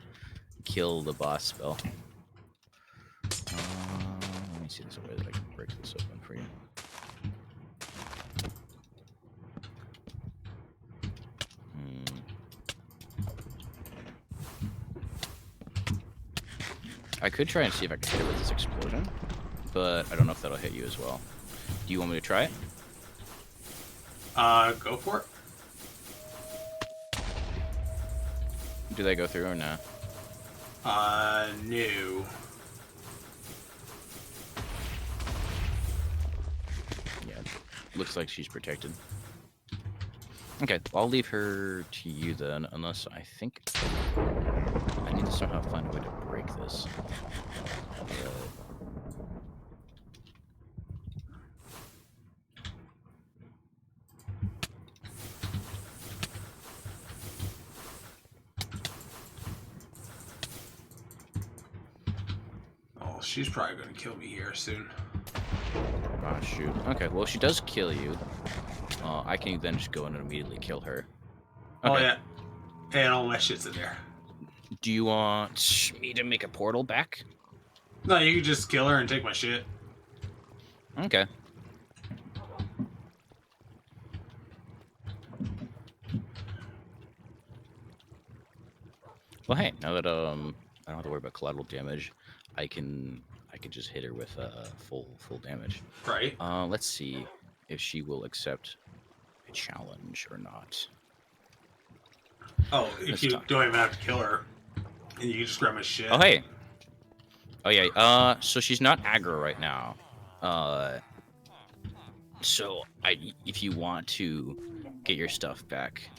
kill the boss spell. Let me see if there's a way that I can break this open for you. I could try and see if I can hit it with this explosion, but I don't know if that'll hit you as well. Do you want me to try it? Go for it. Do they go through or not? No. Yeah, looks like she's protected. Okay, I'll leave her to you then, unless I think I need to somehow find a way to break this. Oh, she's probably going to kill me here soon. Ah, shoot. Okay, well, if she does kill you, I can then just go in and immediately kill her. Okay. Oh, yeah. And all my shit's in there. Do you want me to make a portal back? No, you can just kill her and take my shit. Okay. Well, hey, now that I don't have to worry about collateral damage, I can just hit her with full damage. Right. Let's see if she will accept a challenge or not. Oh, if Let's you talk. don't even have to kill her, and you can just grab my shit. Oh hey. Oh yeah. So she's not aggro right now. So if you want to get your stuff back,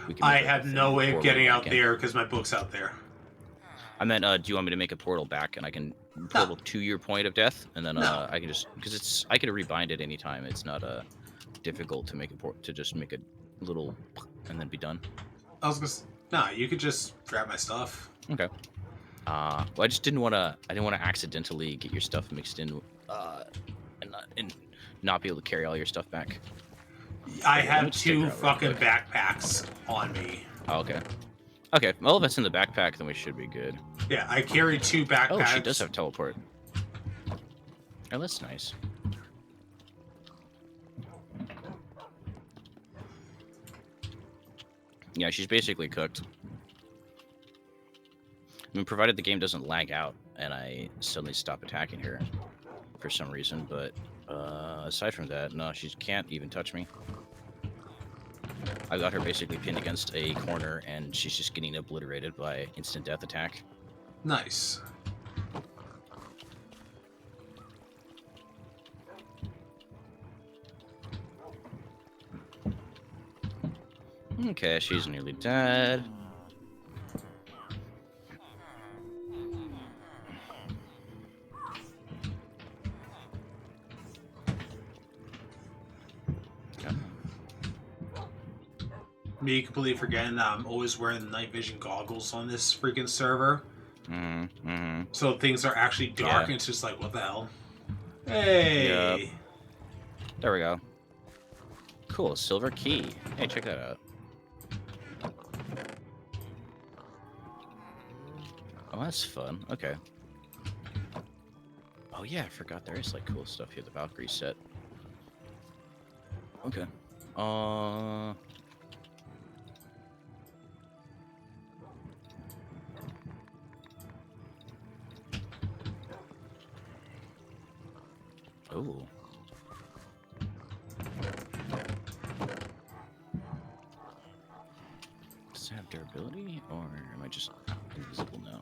we can. I Make, like, have no way of portal getting back out in. there because my book's out there. I meant, do you want me to make a portal back, and I can portal to your point of death, and then No. I can just because I can rebind it anytime. It's not difficult to make to just make a little and then be done. I was gonna. Nah, you could just grab my stuff. Okay. Well, I just didn't want to. I didn't want to accidentally get your stuff mixed in, and not be able to carry all your stuff back. I Okay, let me have just take her 2 out real fucking quick. backpacks on me. Oh, okay. Okay. Well, if it's in the backpack, then we should be good. Yeah, I carry 2 backpacks. Oh, she does have teleport. Oh, that's nice. Yeah, she's basically cooked. I mean, provided the game doesn't lag out and I suddenly stop attacking her for some reason, but aside from that, no, she can't even touch me. I've got her basically pinned against a corner, and she's just getting obliterated by instant death attack. Nice. Okay, she's nearly dead. Okay. Me completely forgetting that I'm always wearing the night vision goggles on this freaking server. So things are actually dark, Yeah. and it's just like, what the hell? Hey! Yep. There we go. Cool, silver key. Hey, check that out. Oh, that's fun. Okay. Oh yeah, I forgot there is like cool stuff here. The Valkyrie set. Okay. Oh. Does it have durability, or am I just invisible now?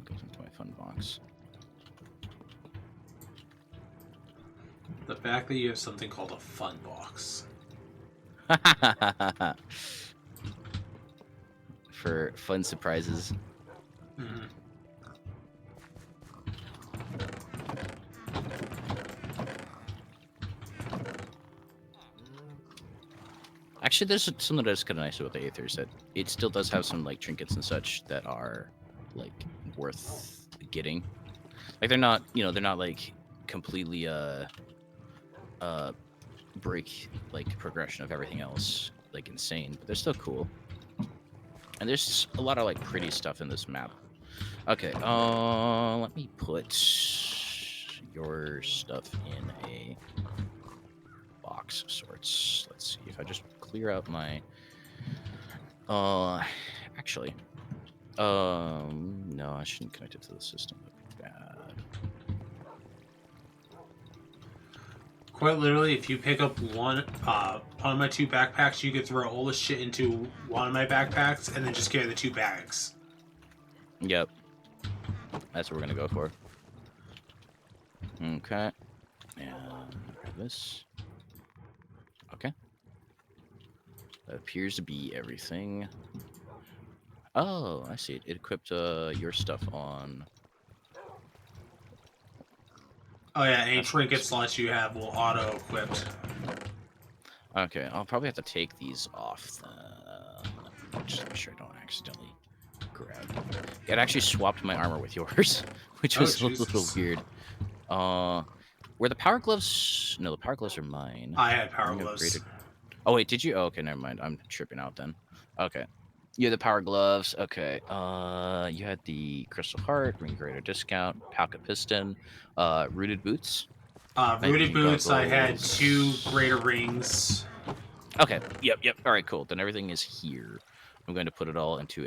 Goes into my fun box. The fact that you have something called a fun box. For fun surprises. Mm-hmm. Actually, there's something that's kind of nice about the Aethers, that it still does have some like trinkets and such that are like worth getting. Like they're not, they're not like completely break like progression of everything else like insane, but they're still cool. And there's a lot of like pretty stuff in this map. Okay, let me put your stuff in a box of sorts. Let's see if I just clear out my actually no, I shouldn't connect it to the system. That'd be bad. Quite literally, if you pick up one of my 2 backpacks, you could throw all the shit into one of my backpacks and then just carry the 2 bags. Yep. That's what we're gonna go for. Okay. And grab this. Okay. That appears to be everything. Oh, I see. It equipped your stuff on. Oh yeah, any That's trinket nice. slots you have will auto-equipped. Okay, I'll probably have to take these off. Just to make sure I don't accidentally grab. It actually swapped my armor with yours, which was a little Jesus. weird. Were the power gloves? No, the power gloves are mine. I had power Ring of gloves. Greater- Oh wait, did you? Oh, okay, never mind. I'm tripping out then. Okay. You had the power gloves. Okay. You had the crystal heart, ring greater discount, palka piston, rooted boots. And Rooted you boots, I had 2 goggles. greater rings. Okay. Yep. All right. Cool. Then everything is here. I'm going to put it all into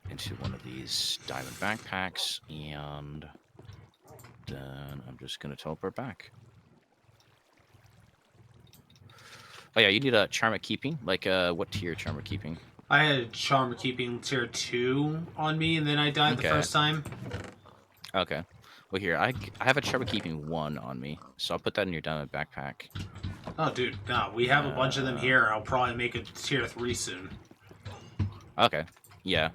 into one of these diamond backpacks, and then I'm just going to teleport back. Oh yeah, you need a charm of keeping. Like, what tier charm of keeping? I had a charm keeping tier 2 on me, and then I died the Okay. first time. Okay. Well, here I have a charm of keeping 1 on me, so I'll put that in your diamond backpack. Oh, dude, no, we have a bunch of them here. I'll probably make a tier 3 soon. Okay. Yeah.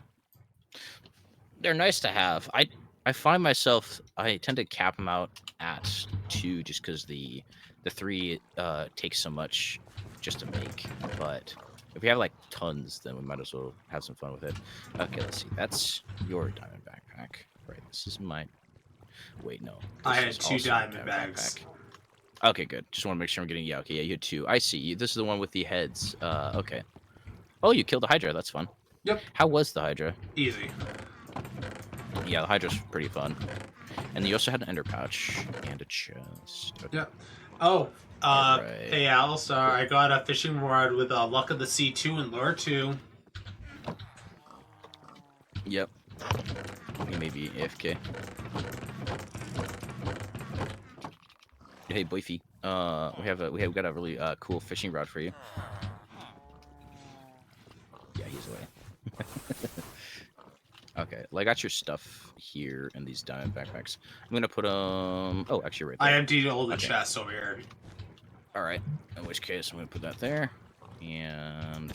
They're nice to have. I find myself I tend to cap them out at 2 just because the 3 takes so much just to make. But if we have like tons, then we might as well have some fun with it. Okay, let's see. That's your diamond backpack, right? This is mine. Wait, no. I This had is 2 also a diamond bags. backpack. Okay, good. Just want to make sure I'm getting. Yeah, okay, yeah, you had 2. I see. This is the one with the heads. Okay. Oh, you killed the Hydra. That's fun. Yep, How was the Hydra? easy. Yeah, the Hydra's pretty fun. And you also had an ender pouch and a chest. Okay. Yep. Oh, Alright. hey Alistair, I got a fishing rod with Luck of the Sea 2 and Lure 2. Yep. You may be AFK. Hey, Boyfie. We got a really cool fishing rod for you. Yeah, he's away. Okay, well, I got your stuff here in these diamond backpacks. I'm gonna put Oh, actually, right there. I emptied all the Okay. chests over here. All right. In which case, I'm gonna put that there. And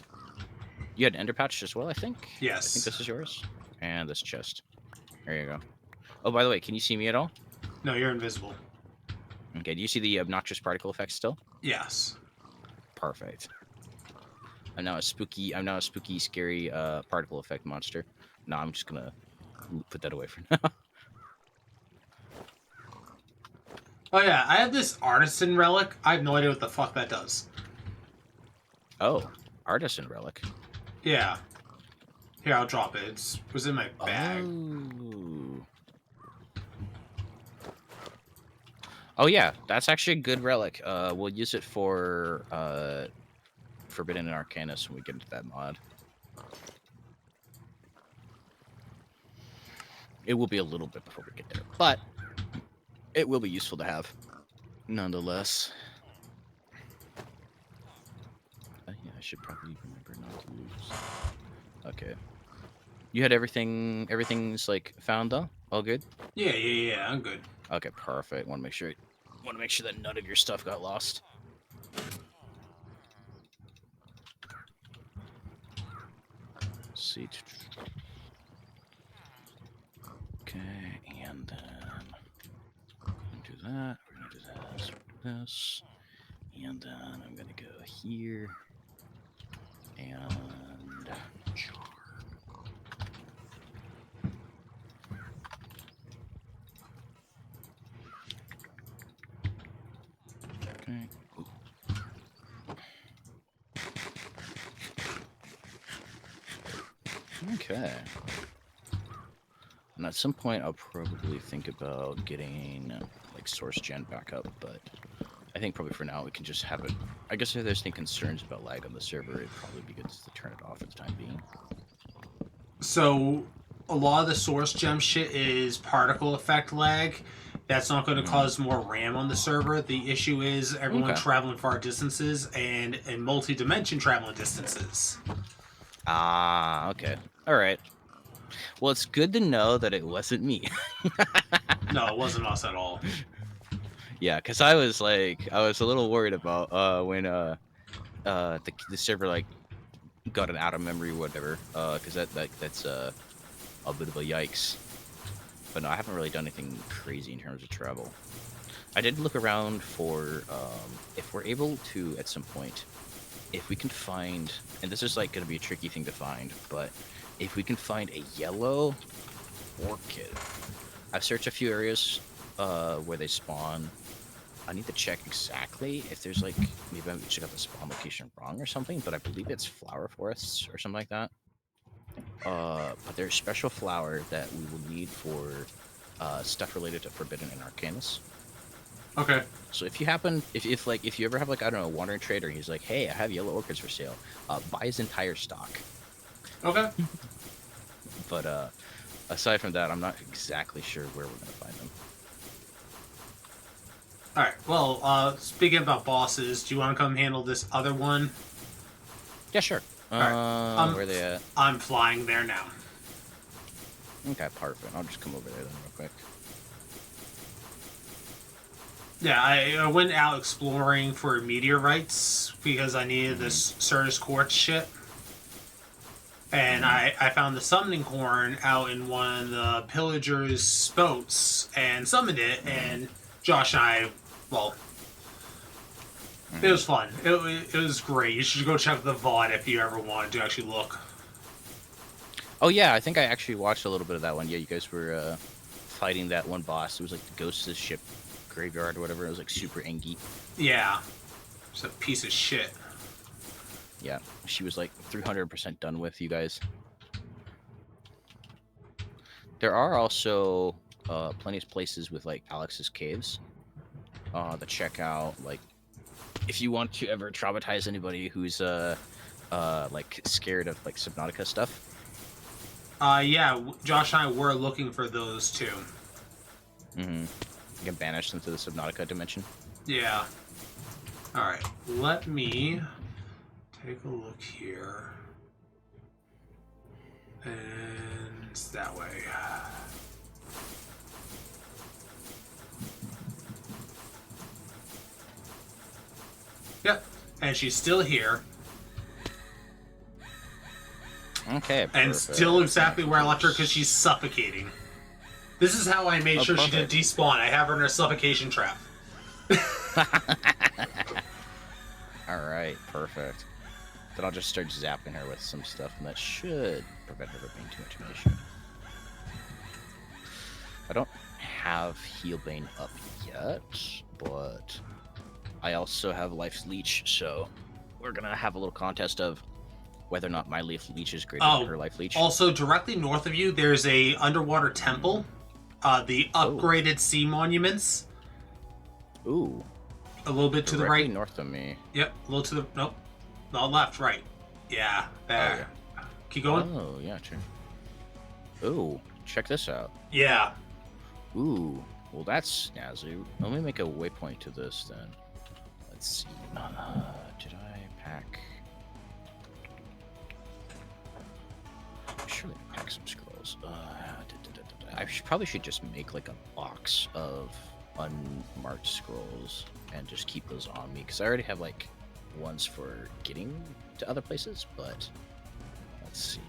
you had an ender pouch as well, I think. Yes. I think this is yours. And this chest. There you go. Oh, by the way, can you see me at all? No, you're invisible. Okay. Do you see the obnoxious particle effect still? Yes. Perfect. I'm now a spooky, scary particle effect monster. No, I'm just gonna put that away for now. Oh yeah, I have this artisan relic. I have no idea what the fuck that does. Oh, artisan relic. Yeah. Here, I'll drop it. It was in my bag. Oh yeah, that's actually a good relic. We'll use it for Forbidden and Arcanus when we get into that mod. It will be a little bit before we get there, but it will be useful to have, nonetheless. Yeah, I should probably remember not to lose. Okay. You had everything. Everything's like found though. All good. Yeah. I'm good. Okay, perfect. Want to make sure that none of your stuff got lost. Let's see. Okay, and then we're gonna do that. We're gonna do this. We're gonna do this, and then I'm gonna go here and okay. Okay. And at some point, I'll probably think about getting like source gen back up, but I think probably for now we can just have it. I guess if there's any concerns about lag on the server, it'd probably be good to turn it off for the time being. So, a lot of the source gem shit is particle effect lag. That's not going to cause more RAM on the server. The issue is everyone traveling far distances and in multi-dimension traveling distances. Ah, okay. All right. Well, it's good to know that it wasn't me. No, it wasn't us at all. Yeah, because I was a little worried about when the server like got an out of memory or whatever. Because that's a bit of a yikes. But no, I haven't really done anything crazy in terms of travel. I did look around for if we're able to at some point, if we can find, and this is like going to be a tricky thing to find, but if we can find a yellow orchid. I've searched a few areas where they spawn, I need to check exactly if there's like maybe I just got the spawn location wrong or something, but I believe it's flower forests or something like that. But there's special flower that we will need for stuff related to Forbidden and Arcanus. Okay. So if you ever have like I don't know a wandering trader, he's like, hey, I have yellow orchids for sale. Buy his entire stock. Okay. But aside from that, I'm not exactly sure where we're gonna find them. All right. Well, speaking about bosses, do you want to come handle this other one? Yeah, sure. right. Where are they at? I'm flying there now. Okay, perfect. I'll just come over there then real quick. Yeah, I went out exploring for meteorites because I needed this Certus Quartz shit. And I found the summoning corn out in one of the pillagers' boats and summoned it, and Josh and I, well, it was fun. It was great. You should go check the VOD if you ever wanted to actually look. Oh yeah, I think I actually watched a little bit of that one. Yeah, you guys were fighting that one boss. It was like the ghost of the ship graveyard or whatever. It was like super angy. Yeah. It's a piece of shit. Yeah, she was like 300% done with you guys. There are also plenty of places with like Alex's caves to check out. Like, if you want to ever traumatize anybody who's like scared of like Subnautica stuff. Yeah, Josh and I were looking for those too. Mm-hmm. You can banish them to the Subnautica dimension. Yeah. Alright, let me take a look here. And it's that way. Yep, and she's still here. Okay, And perfect. still exactly where I left her because she's suffocating. This is how I made sure she didn't despawn. I have her in a suffocation trap. Alright, perfect. Then I'll just start zapping her with some stuff, and that should prevent her from being too much of an issue. I don't have Healbane up yet, but I also have Life's Leech, so we're gonna have a little contest of whether or not my Life Leech is greater than her Life Leech. Also, directly north of you, there's a underwater temple. The upgraded sea monuments. Ooh. A little bit to the right. North of me. Yep, a little to the... Nope. No, left, right. Yeah, there. Oh, yeah. Keep going. Oh, yeah, true. Ooh, check this out. Yeah. Ooh, well that's snazzy. Let me make a waypoint to this then. Let's see. Did I pack? Surely pack some scrolls. I probably should just make like a box of unmarked scrolls and just keep those on me because I already have like ones for getting to other places. But let's see.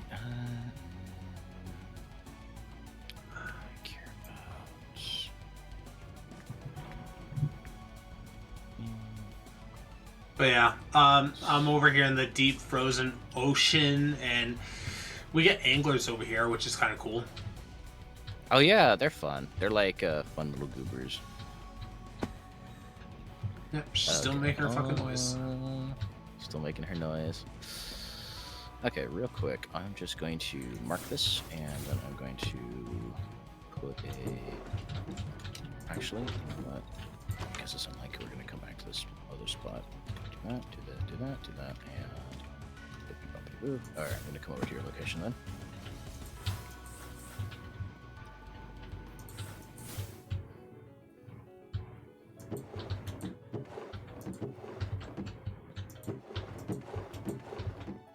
But yeah, I'm over here in the deep frozen ocean, and we get anglers over here, which is kind of cool. Oh yeah, they're fun. They're like fun little goobers. Yep, she's still making her fucking noise. Still making her noise. Okay, real quick, I'm just going to mark this, and then I'm going to put a... Actually, you know what? Because it's unlikely we're going to come back to this other spot. Do that, do that, do that, do that, and... Alright, I'm going to come over to your location then.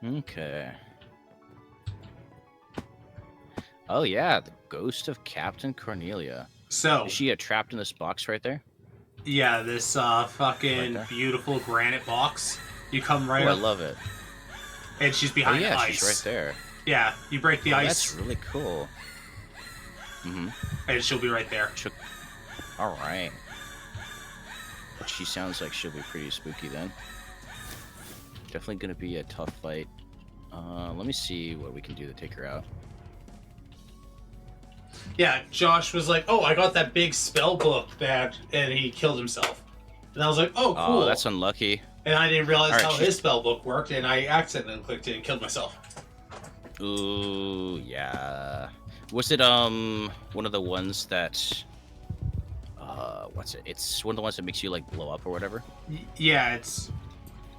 Okay. Oh yeah, the ghost of Captain Cornelia. So, is she trapped in this box right there? Yeah, this fucking right beautiful granite box. You come right I up, love it. and she's behind yeah, ice. she's right there. Yeah, you break the ice, That's really cool. and she'll be right there. All right. But she sounds like she'll be pretty spooky then. Definitely gonna be a tough fight. Let me see what we can do to take her out. Yeah, Josh was like, "Oh, I got that big spell book that," and he killed himself. And I was like, oh, cool. Oh, that's unlucky. And I didn't realize Alright, how his spell book worked, and I accidentally clicked it and killed myself. Ooh, yeah. Was it one of the ones that what's it? It's one of the ones that makes you like blow up or whatever. Yeah, it's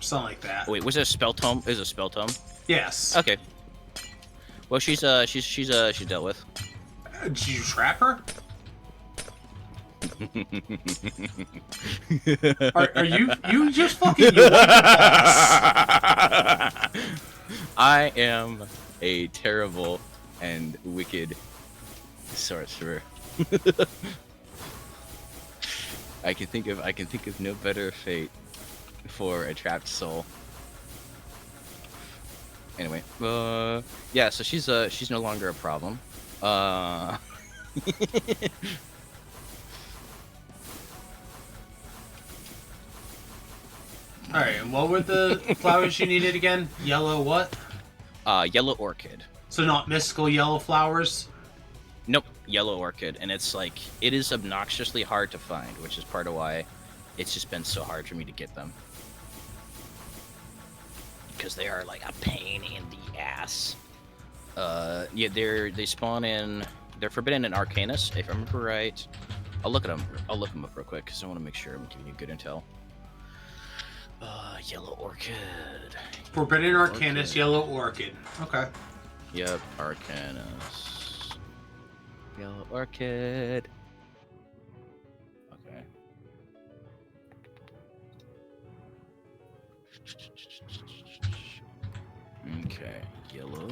something like that. Oh, wait, was it a spell tome? Is it a spell tome? Yes. Okay. Well, she's dealt with. Did you trap her? Are you just fucking you like the boss? I am a terrible and wicked sorcerer. I can think of no better fate for a trapped soul. Anyway, yeah, so she's no longer a problem. Alright, and what were the flowers you needed again? Yellow what? Yellow orchid. So not mystical yellow flowers? Nope, yellow orchid, and it's like it is obnoxiously hard to find, which is part of why it's just been so hard for me to get them. Because they are like a pain in the ass. Yeah, they spawn in. They're forbidden in Arcanus, if I remember right. I'll look them up real quick because I want to make sure I'm giving you good intel. Yellow orchid. Forbidden Arcanus, yellow orchid. Okay. Yep, Arcanus. Yellow orchid. Okay. Okay, yellow.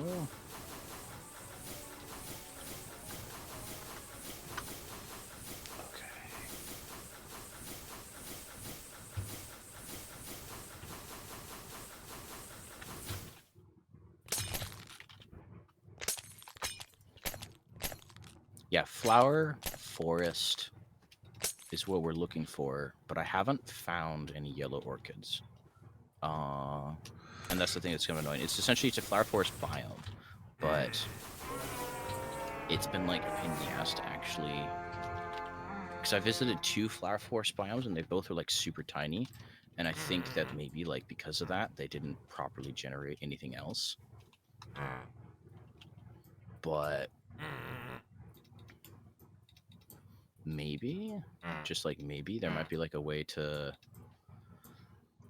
Okay. Yeah, flower forest is what we're looking for, but I haven't found any yellow orchids. And that's the thing that's kind of annoying. It's a flower forest biome, but it's been like a pain in the ass to actually. Because I visited 2 flower forest biomes and they both are like super tiny, and I think that maybe like because of that they didn't properly generate anything else. But maybe, just like maybe, there might be like a way to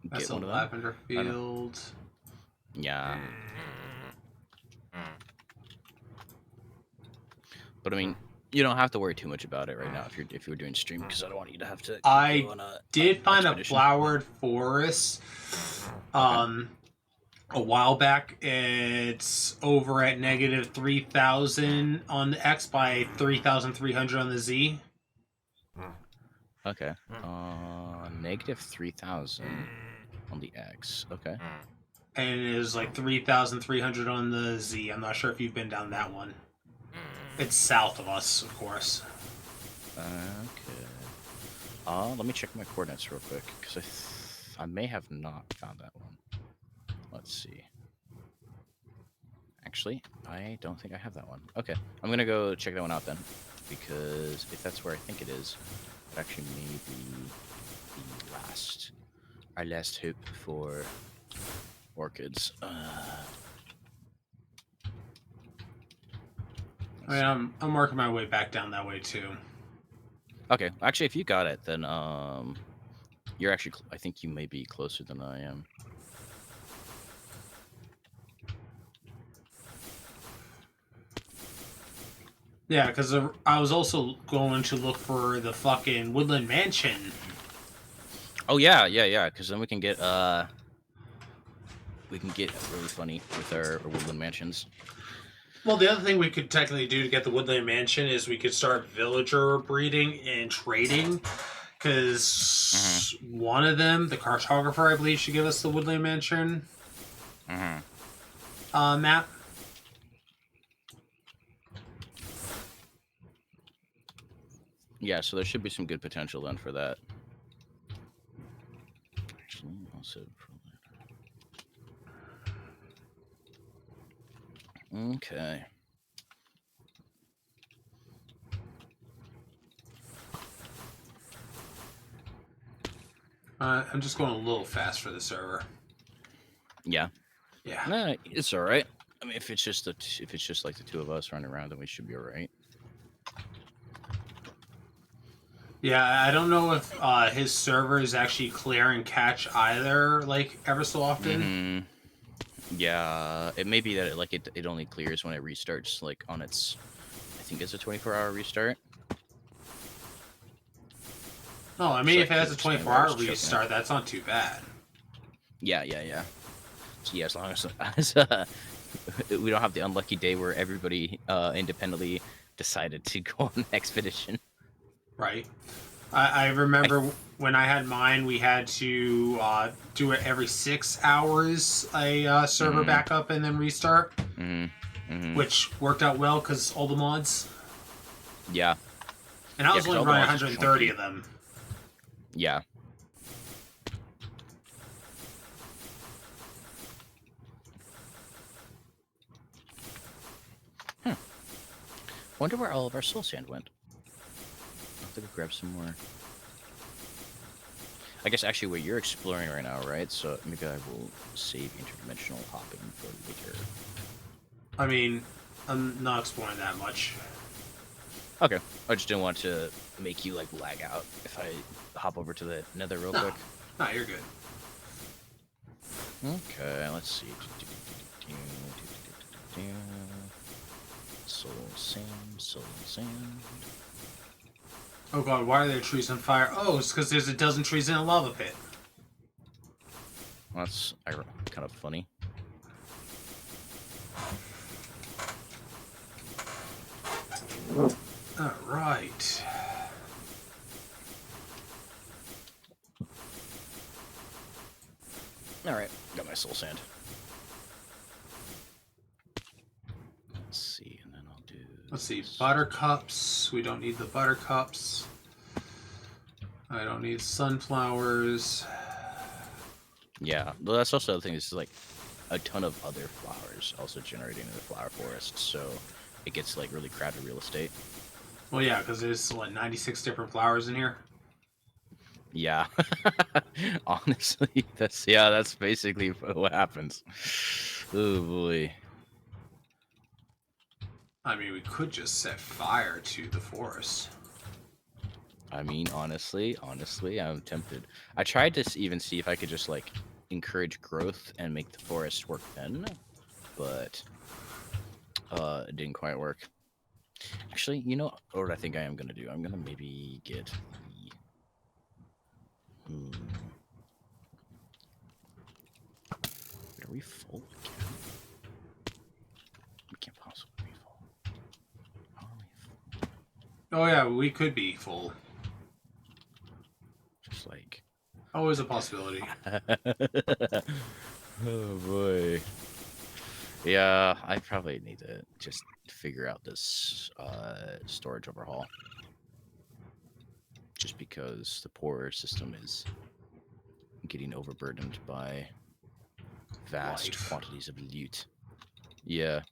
That's get a one of them. lavender field. Yeah. But I mean, you don't have to worry too much about it right now if you're doing stream, because I don't want you to have to. I go on did find expedition. a flowered forest a while back. It's over at negative 3,000 on the X by 3,300 on the Z. Okay. Negative 3,000 on the X. Okay. And it is like 3,300 on the Z. I'm not sure if you've been down that one. It's south of us, of course. Okay. Let me check my coordinates real quick, because I may have not found that one. Let's see. Actually, I don't think I have that one. Okay, I'm gonna go check that one out then, because if that's where I think it is, it actually may be our last hope for orchids. I mean, I'm working my way back down that way too. Okay, actually, if you got it, then you're actually. I think you may be closer than I am. Yeah, because I was also going to look for the fucking Woodland Mansion. Oh yeah, because then we can get really funny with our Woodland Mansions. Well, the other thing we could technically do to get the Woodland Mansion is we could start villager breeding and trading. Because one of them, the cartographer, I believe, should give us the Woodland Mansion map. Yeah, so there should be some good potential then for that. Actually, also. Okay. I'm just going a little fast for the server. Yeah. Yeah. Nah, it's all right. I mean, if it's just like the two of us running around, then we should be all right. Yeah, I don't know if his server is actually clear and catch either, like, ever so often. Mm-hmm. Yeah, it may be that it only clears when it restarts, like on its, I think it's a 24-hour restart. No, I So mean, that if it has could a explain why I 24-hour was choking it. restart, that's not too bad. Yeah. So yeah, as long as we don't have the unlucky day where everybody independently decided to go on an expedition. Right. I remember when I had mine, we had to do it every 6 hours, a server backup and then restart, which worked out well because all the mods. Yeah. And I was 'cause only all the running mods are 130 chunky. of them. Yeah. Wonder where all of our soul sand went. I'll have to go grab some more. I guess actually where you're exploring right now, right? So maybe I will save interdimensional hopping for later. I mean, I'm not exploring that much. Okay. I just didn't want to make you like lag out if I hop over to the nether real quick. No, you're good. Okay, let's see. Soul sand. Oh god, why are there trees on fire? Oh, it's because there's a dozen trees in a lava pit. That's kind of funny. Alright. Alright, got my soul sand. Let's see, and then I'll do... Let's see, buttercups. We don't need the buttercups. I don't need sunflowers. Yeah, well, that's also the thing. Is like a ton of other flowers also generating in the flower forest, so it gets like really crowded real estate. Well, yeah, because there's what 96 different flowers in here. Yeah, honestly, that's basically what happens. Oh boy. I mean, we could just set fire to the forest. I mean, honestly, I'm tempted. I tried to even see if I could just like encourage growth and make the forest work then, but it didn't quite work. Actually, you know what I think I am gonna do? I'm gonna maybe get the. Are we full again? We can't possibly be full. How are we full? Oh yeah, we could be full. Just like. Always a possibility. Oh boy. Yeah, I probably need to just figure out this storage overhaul. Just because the poor system is getting overburdened by vast quantities of loot. Yeah.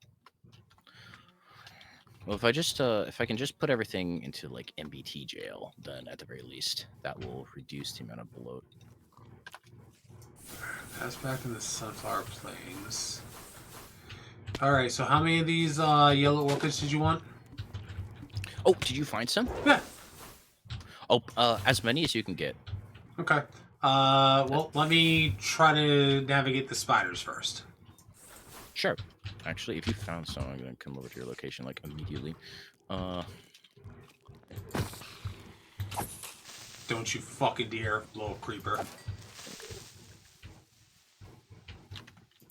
Well, if I can just put everything into like MBT jail, then at the very least that will reduce the amount of bloat. Pass back in the sunflower plains. Alright, so how many of these yellow orchids did you want? Oh, did you find some? Yeah. Oh, as many as you can get. Okay. Well, let me try to navigate the spiders first. Sure. Actually, if you found some, I'm gonna come over to your location like immediately. Don't you fucking dare, little creeper.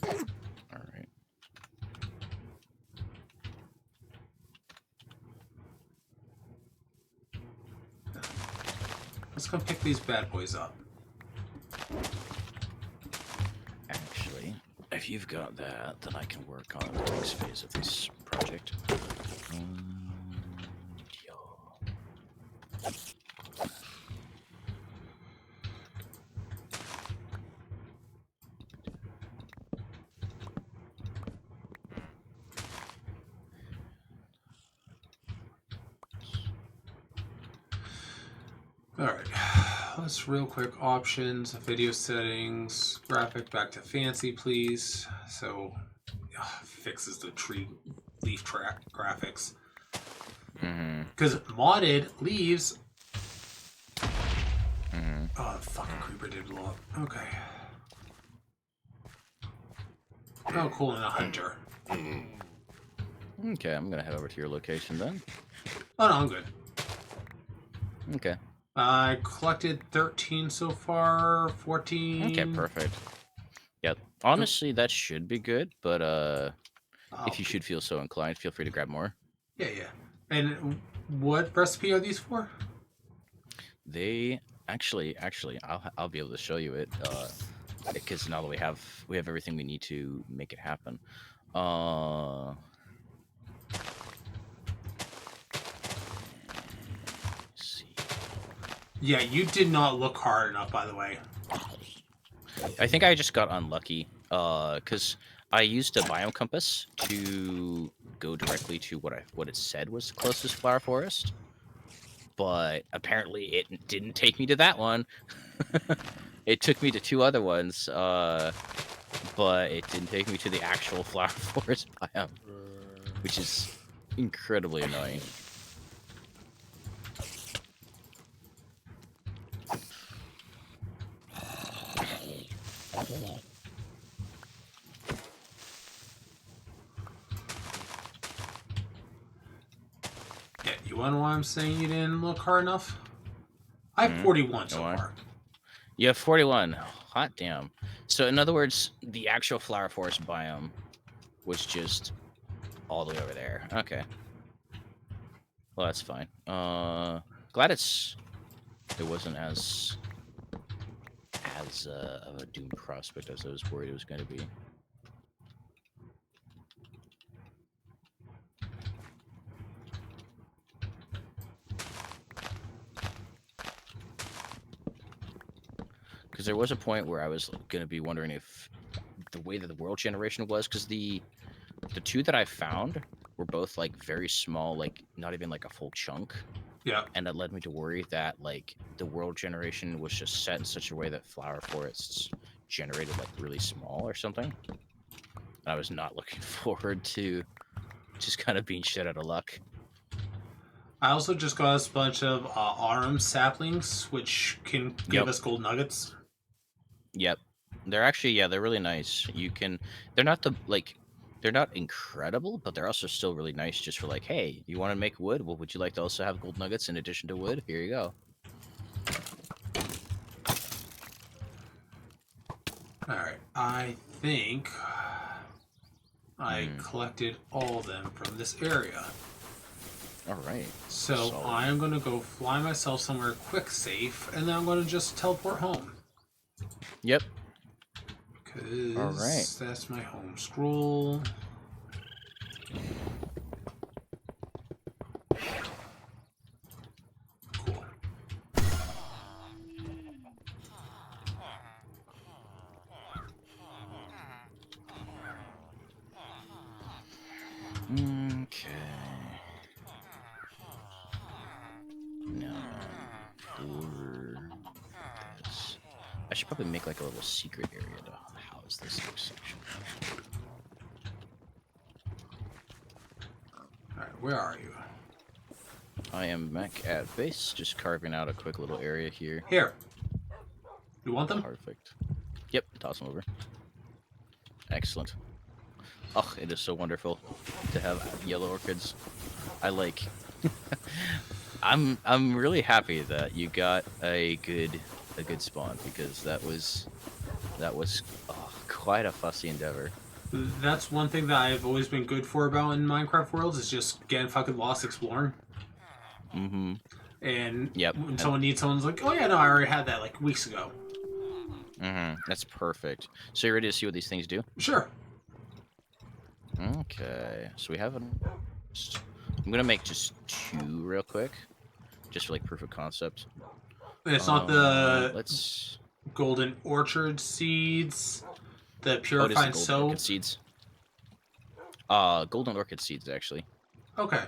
Alright. Let's go pick these bad boys up. Actually, if you've got that, then I can work on the next phase of this project. Alright. let's real quick options, video settings, graphic back to fancy, please. So fixes the tree leaf track graphics. Because modded leaves. Oh, the fucking creeper did blow up. Okay. Oh, cool, and a hunter. Okay, I'm gonna head over to your location then. Oh no, I'm good. Okay. I collected 13 so far, 14. Okay, perfect. Yep. Honestly, that should be good, but if you should feel so inclined, feel free to grab more. Yeah. And what recipe are these for? They actually, I'll be able to show you it because now that we have everything we need to make it happen. Let's see. Yeah, you did not look hard enough, by the way. I think I just got unlucky because I used a biome compass to go directly to what it said was the closest flower forest, but apparently it didn't take me to that one. It took me to 2 other ones, but it didn't take me to the actual flower forest biome, which is incredibly annoying. Yeah, you want to know why I'm saying you didn't look hard enough? I have 41 so far. You have 41. Hot damn. So in other words, the actual flower forest biome was just all the way over there. Okay. Well, that's fine. Glad it wasn't as of a doomed prospect as I was worried it was going to be. Because there was a point where I was going to be wondering if the way that the world generation was, because the 2 that I found were both like very small, like not even like a full chunk. Yeah. And that led me to worry that like the world generation was just set in such a way that flower forests generated like really small or something. And I was not looking forward to just kind of being shit out of luck. I also just got a bunch of autumn saplings, which can give us gold nuggets. Yep. They're actually, they're really nice. They're not they're not incredible, but they're also still really nice just for like, hey, you want to make wood? Well, would you like to also have gold nuggets in addition to wood? Here you go. Alright, I think I collected all of them from this area. Alright. So I'm going to go fly myself somewhere quick safe, and then I'm going to just teleport home. Yep. Because that's my home scroll. Cool. Okay. Now, for this, I should probably make like a little secret area to house this next section. Alright, where are you? I am back at base, just carving out a quick little area here. Here. You want them? Perfect. Yep, toss them over. Excellent. Oh, it is so wonderful to have yellow orchids. I like. I'm really happy that you got a good spawn, because that was quite a fussy endeavor. That's one thing that I've always been good for about in Minecraft Worlds, is just getting fucking lost exploring. Mm-hmm. And yep. when someone needs someone's like, oh yeah, no, I already had that like weeks ago. Mm-hmm. That's perfect. So you ready to see what these things do? Sure. Okay. So we have I'm gonna make just 2 real quick, just for like proof of concept. It's not the let's golden orchard seeds, the the purifying golden soap. orchid seeds. Golden orchid seeds actually. Okay.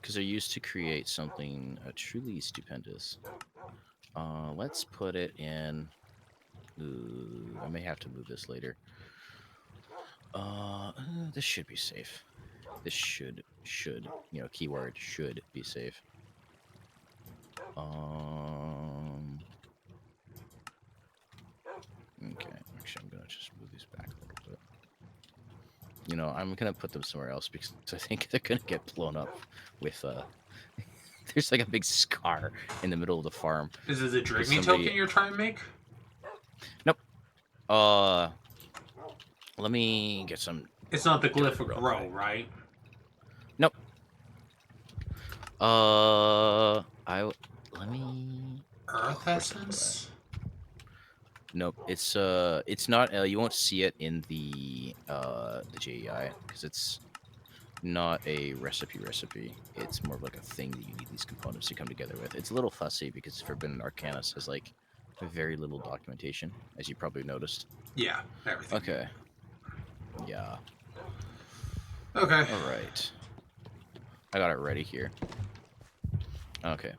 Because they're used to create something truly stupendous. Let's put it in. Ooh, I may have to move this later. This should be safe. This should, keyword should be safe. Okay, actually, I'm gonna just move these back a little bit. I'm gonna put them somewhere else because I think they're gonna get blown up with There's like a big scar in the middle of the farm. Is it a drinking somebody- token you're trying to make? Nope. Let me get some. It's not the glyph of Real grow, quick. right? Nope. Let me. Earth essence? Nope. It's not. You won't see it in the JEI because it's not a recipe. It's more of like a thing that you need these components to come together with. It's a little fussy because Forbidden Arcanus has like very little documentation, as you probably noticed. Yeah, everything. Okay. Yeah. Okay. All right. I got it ready here. Okay.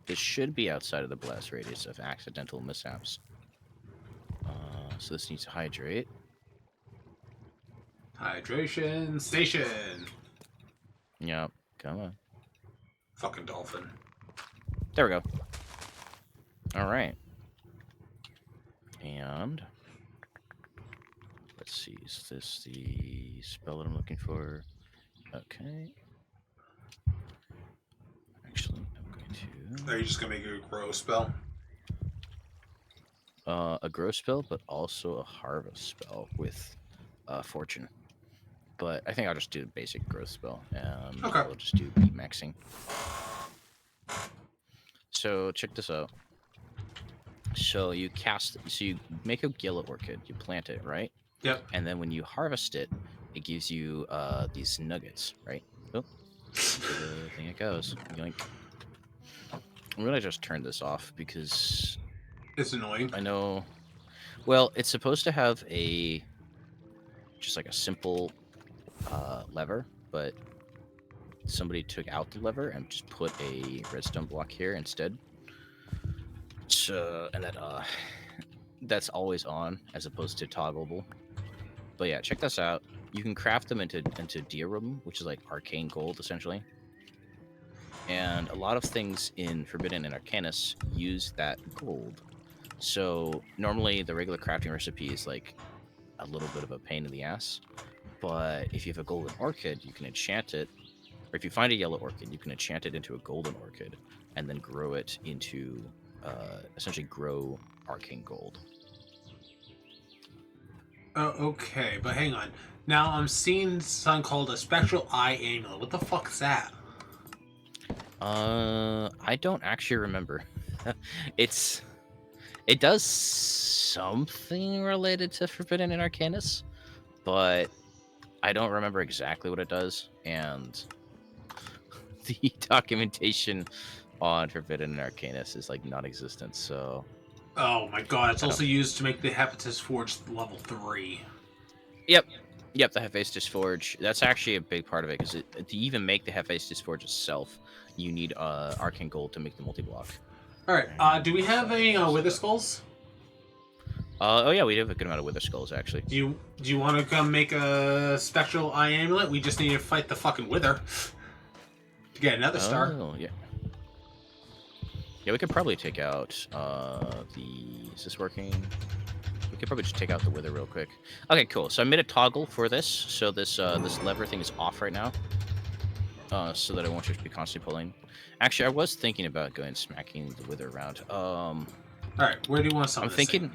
This should be outside of the blast radius of accidental mishaps. So this needs to hydrate. Hydration station. Yep. Come on. Fucking dolphin. There we go. All right. And let's see. Is this the spell that I'm looking for? Okay. Actually, I'm going to Are you just gonna make a grow spell? a grow spell, but also a harvest spell with fortune. But I think I'll just do a basic growth spell, and Okay. I'll just do beat maxing. So check this out. So you make a yellow orchid, you plant it, right? Yep. And then when you harvest it, it gives you these nuggets, right? Oh, the thing it goes. Yoink. I'm gonna just turn this off because It's annoying. I know. Well, it's supposed to have just like a simple lever, but somebody took out the lever and just put a redstone block here instead. So, and that's always on as opposed to toggleable. But yeah, check this out. You can craft them into diorama, which is like arcane gold essentially. And a lot of things in Forbidden and Arcanus use that gold. So normally the regular crafting recipe is like a little bit of a pain in the ass. But if you have a golden orchid, you can enchant it. Or if you find a yellow orchid, you can enchant it into a golden orchid and then grow it into, essentially grow arcane gold. Oh, okay, but hang on. Now I'm seeing something called a spectral eye amulet. What the fuck is that? I don't actually remember. It does something related to Forbidden and Arcanus, but I don't remember exactly what it does, and the documentation on Forbidden and Arcanus is like non-existent, so... Oh my god, it's also used to make the Hepatus Forge level 3. Yep, the Hephaestus Forge. That's actually a big part of it, because to even make the Hephaestus Forge itself, you need Arcane Gold to make the multi-block. Alright, do we have any Wither Skulls? Oh yeah, we have a good amount of Wither Skulls, actually. Do you want to come make a spectral eye amulet? We just need to fight the fucking Wither to get another star. Oh, yeah. Yeah, we could probably take out Is this working? We could probably just take out the Wither real quick. Okay, cool. So I made a toggle for this, so this lever thing is off right now, so that I won't just be constantly pulling. Actually, I was thinking about going and smacking the Wither around. Alright, where do you want some? I'm thinking,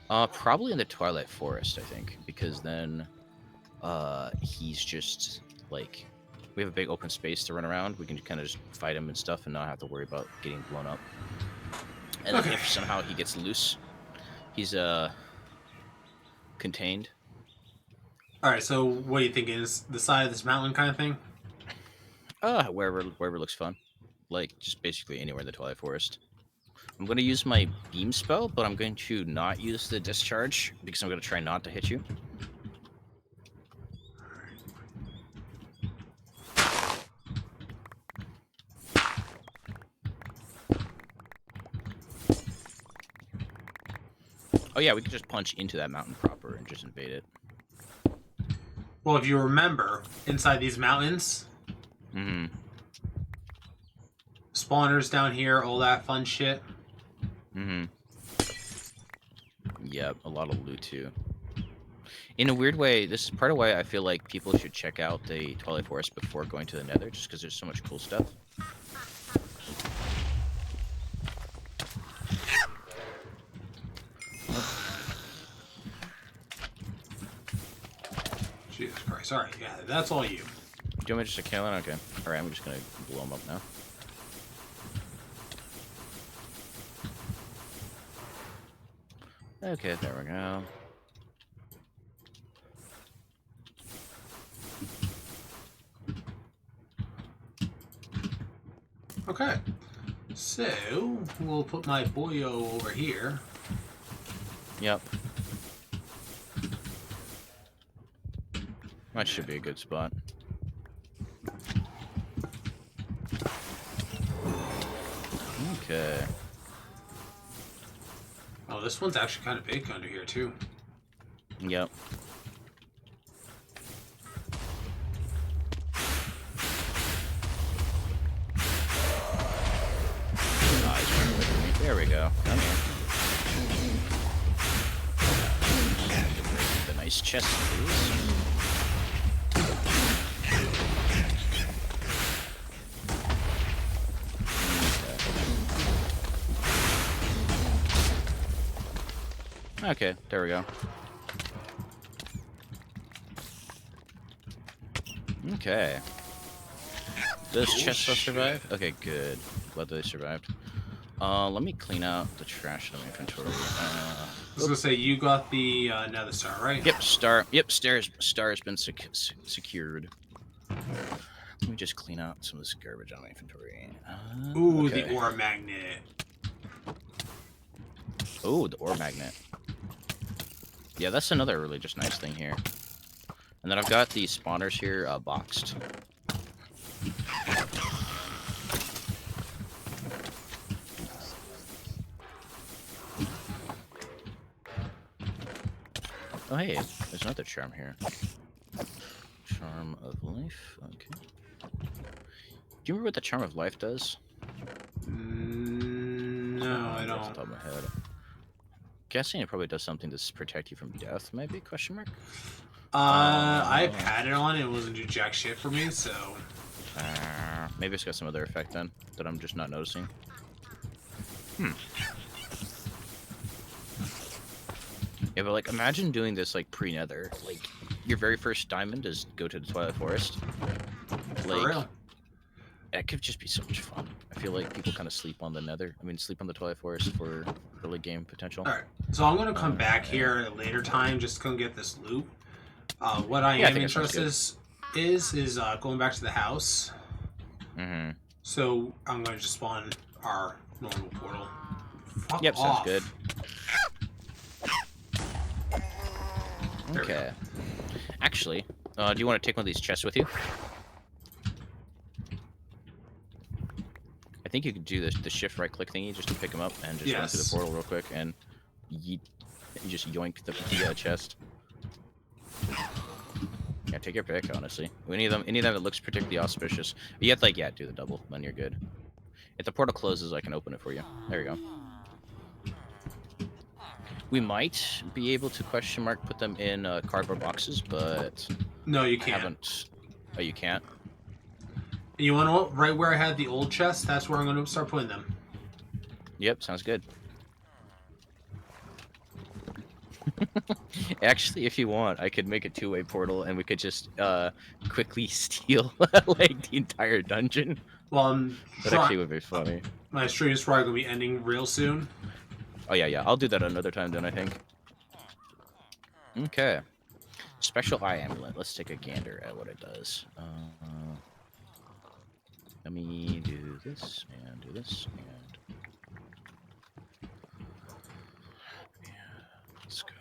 probably in the Twilight Forest, I think, because then, he's just like, we have a big open space to run around. We can kind of just fight him and stuff, and not have to worry about getting blown up. And then if somehow he gets loose, he's contained. Alright, so what do you think is the side of this mountain kind of thing? Wherever looks fun. Like, just basically anywhere in the Twilight Forest. I'm going to use my beam spell, but I'm going to not use the discharge, because I'm going to try not to hit you. Oh yeah, we could just punch into that mountain proper and just invade it. Well, if you remember, inside these mountains, Mm-hmm. spawners down here, all that fun shit. Mm-hmm. Yep, a lot of loot too. In a weird way, this is part of why I feel like people should check out the Twilight Forest before going to the Nether, just because there's so much cool stuff. Jesus Christ. Alright, yeah, that's all you. Do you want me just to kill it? Okay. Alright, I'm just gonna blow him up now. Okay, there we go. Okay. So, we'll put my boyo over here. Yep. That should be a good spot. Okay. Oh, this one's actually kind of big under here, too. Yep. Nice, run away from me. There we go. Come here. The nice chest, please. Okay, there we go. Okay. Does chests still survive? Okay, good. Glad they survived. Let me clean out the trash in the inventory. I was gonna say, you got the nether star, right? Yep, star. Yep, star has been secured. Let me just clean out some of this garbage on my inventory. Ooh, okay. the ore magnet. Ooh, the ore magnet. Yeah, that's another really just nice thing here. And then I've got the spawners here boxed. Oh, hey, there's another charm here. Charm of life. Okay. Do you remember what the charm of life does? No, I Off the don't. top of my head. Guessing it probably does something to protect you from death, maybe? Question mark. I've had it on. It wasn't do jack shit for me, so. Maybe it's got some other effect then that I'm just not noticing. Yeah, but like, imagine doing this like pre-nether. Like, your very first diamond is go to the Twilight Forest. For Like, real. that could just be so much fun. I feel like people kind of sleep on the nether. I mean, sleep on the Twilight Forest for early game potential. Alright, so I'm gonna come back here at a later time just to come get this loot. What I am interested is going back to the house. Mm-hmm. So I'm gonna just spawn our normal portal. Fuck Yep, off. sounds good. There we Okay. Actually, do you want to take one of these chests with you? I think you could do the shift right click thingy just to pick them up and just run through the portal real quick and yeet, and just yoink the chest. Yeah, take your pick, honestly. Any of them that looks particularly auspicious. You have to, like, yeah, do the double, then you're good. If the portal closes, I can open it for you. There you go. We might be able to question mark put them in cardboard boxes, but No, you I can't. haven't. Oh, you can't? You want to know, right where I had the old chest? That's where I'm gonna start putting them. Yep, sounds good. Actually, if you want, I could make a two-way portal, and we could just quickly steal like the entire dungeon. Well, That actually would be funny. my stream is probably gonna be ending real soon. Oh yeah, I'll do that another time then, I think. Okay. Special eye amulet. Let's take a gander at what it does. Let me do this and do this and. Yeah, let's go.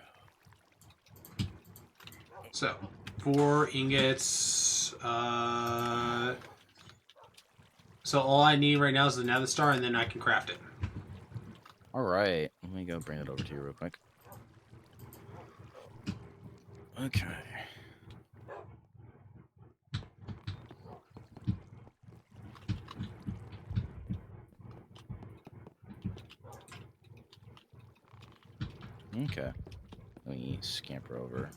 So, 4 ingots. So all I need right now is the nether star, and then I can craft it. All right, let me go bring it over to you real quick. Okay. Okay. Let me scamper over.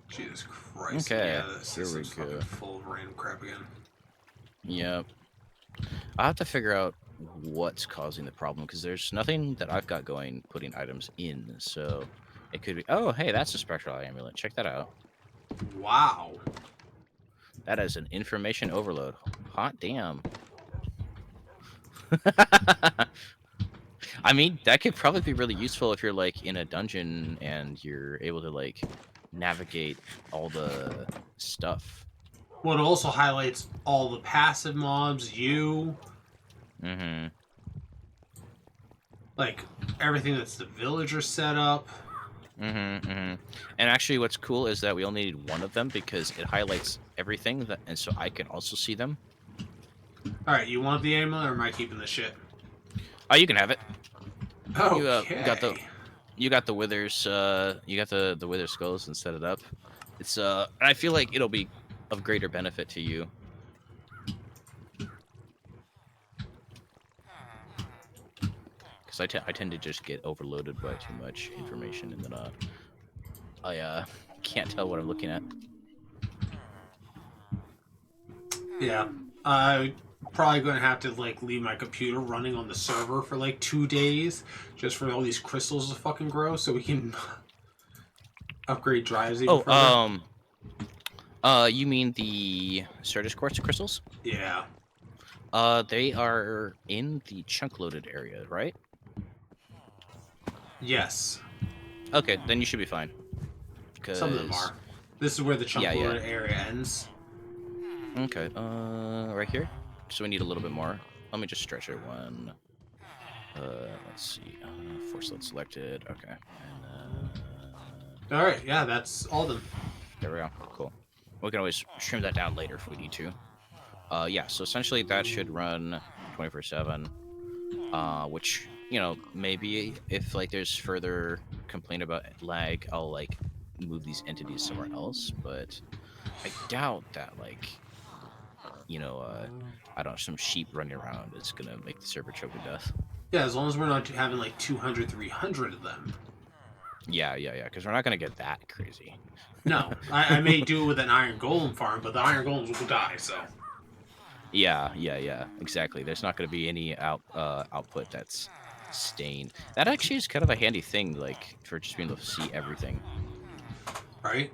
Jesus Christ. Okay, Yeah, the here we system's fucking go. full of random crap again. Yep. I'll have to figure out what's causing the problem because there's nothing that I've got going putting items in. So it could be. Oh, hey, that's a spectral amulet. Check that out. Wow. That is an information overload. Hot damn. I mean, that could probably be really useful if you're like in a dungeon and you're able to like navigate all the stuff. Well, it also highlights all the passive mobs, Mm-hmm. like everything that's the villager setup. Mm-hmm, mm-hmm. And actually, what's cool is that we only need one of them because it highlights everything, that, and so I can also see them. All right, you want the amulet, or am I keeping the shit? Oh, you can have it. Okay. You got the withers. You got the wither skulls and set it up. It's I feel like it'll be of greater benefit to you. Because I tend to just get overloaded by too much information, and then I can't tell what I'm looking at. Yeah. I probably going to have to like leave my computer running on the server for like 2 days just for all these crystals to fucking grow so we can upgrade drives even further. You mean the Certus quartz crystals? Yeah. They are in the chunk loaded area, right? Yes. Okay, then you should be fine. Some of them Cause are. This is where the chunk yeah. loaded area ends. Okay, right here. So we need a little bit more. Let me just stretch it one. Let's see. Force load selected. Okay. And, All right. Yeah, that's all of them. there we go. Cool. We can always trim that down later if we need to. Yeah. So essentially, that should run 24/7. Which maybe if like there's further complaint about lag, I'll like move these entities somewhere else. But I doubt that like I don't know, some sheep running around is gonna make the server choke to death. Yeah, as long as we're not having like 200, 300 of them. Yeah, because we're not gonna get that crazy. No, I may do it with an iron golem farm, but the iron golems will die. So. Yeah, exactly. There's not gonna be any output that's staying. That actually is kind of a handy thing, like for just being able to see everything. Right.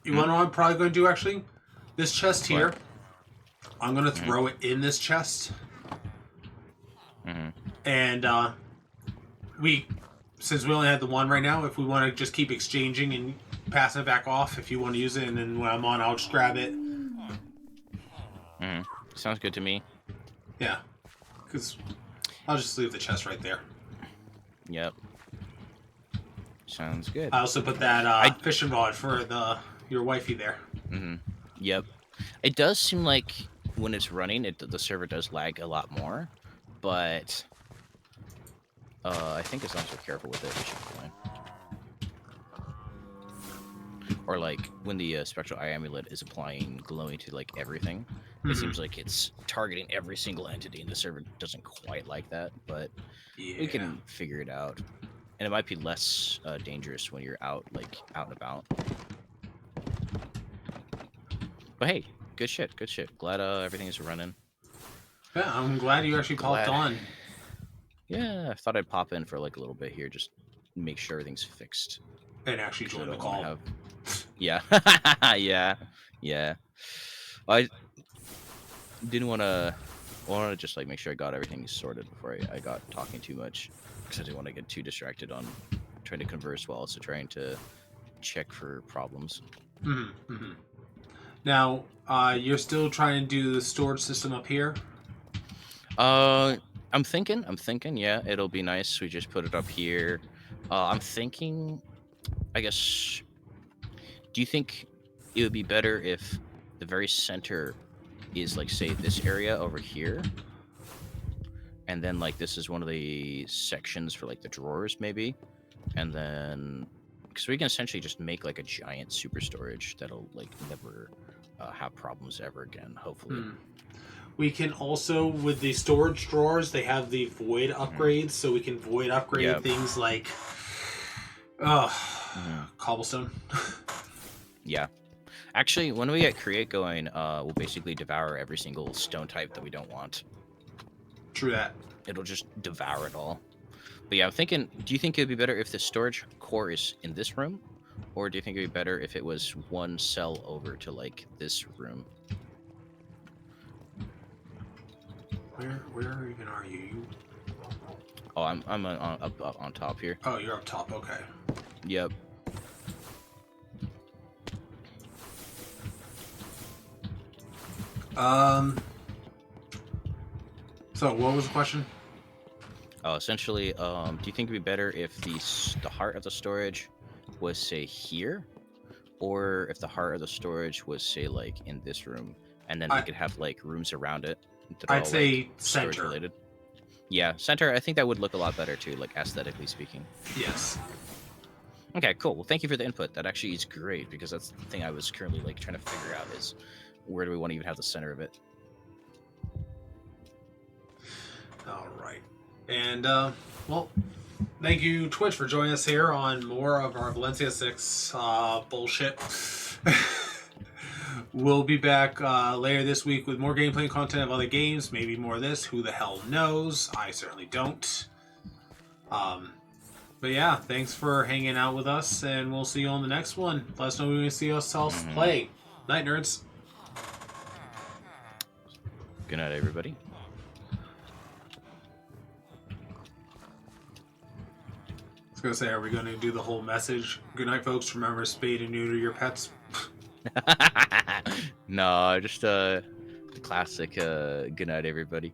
You want to know what I'm probably going to do actually? This chest here, What? I'm going to throw it in this chest. And since we only have the one right now, if we want to just keep exchanging and passing it back off, if you want to use it, and then when I'm on, I'll just grab it. Sounds good to me. Yeah. Because I'll just leave the chest right there. Yep. Sounds good. I also put that fishing rod for your wifey there. Yep. It does seem like when it's running, the server does lag a lot more, but I think as long as we're careful with it, we should be fine. Or like when the spectral eye amulet is applying glowing to like everything, it seems like it's targeting every single entity, and the server doesn't quite like that, but we can figure it out. And it might be less dangerous when you're out and about. But hey, good shit. Glad everything is running. Yeah, I'm glad you actually popped on. Yeah, I thought I'd pop in for like a little bit here, just make sure everything's fixed. And actually join the call. Yeah. yeah. I didn't want to just like make sure I got everything sorted before I got talking too much, because I didn't want to get too distracted on trying to converse while also trying to check for problems. Now, you're still trying to do the storage system up here? I'm thinking, yeah, it'll be nice. We just put it up here. I'm thinking, I guess, do you think it would be better if the very center is like, say, this area over here? And then like this is one of the sections for like the drawers maybe? And then, because we can essentially just make like a giant super storage that'll like never have problems ever again. Hopefully. We can also, with the storage drawers, they have the void upgrades, so we can void upgrade things like cobblestone. Yeah. Actually, when we get create going, we'll basically devour every single stone type that we don't want. True that. It'll just devour it all. But yeah, I'm thinking, do you think it would be better if the storage core is in this room? Or do you think it would be better if it was one cell over to, like, this room? Where even are you? Oh, I'm up on top here. Oh, you're up top. Okay. Yep. So what was the question? Oh, essentially, do you think it'd be better if the heart of the storage was, say, here? Or if the heart of the storage was, say, like, in this room? And then we could have, like, rooms around it that are I'd all, say like, storage center. related. Yeah, center, I think that would look a lot better, too, like, aesthetically speaking. Yes. Okay, cool. Well, thank you for the input. That actually is great, because that's the thing I was currently, like, trying to figure out is where do we want to even have the center of it? All right. And, well, thank you, Twitch, for joining us here on more of our Valencia 6 bullshit. We'll be back later this week with more gameplay and content of other games. Maybe more of this. Who the hell knows? I certainly don't. But yeah, thanks for hanging out with us, and we'll see you on the next one. Let us know when we see ourselves play. Night, nerds. Good night, everybody. I was going to say, are we going to do the whole message? Good night, folks. Remember, spay and neuter your pets. No, just the classic good night, everybody.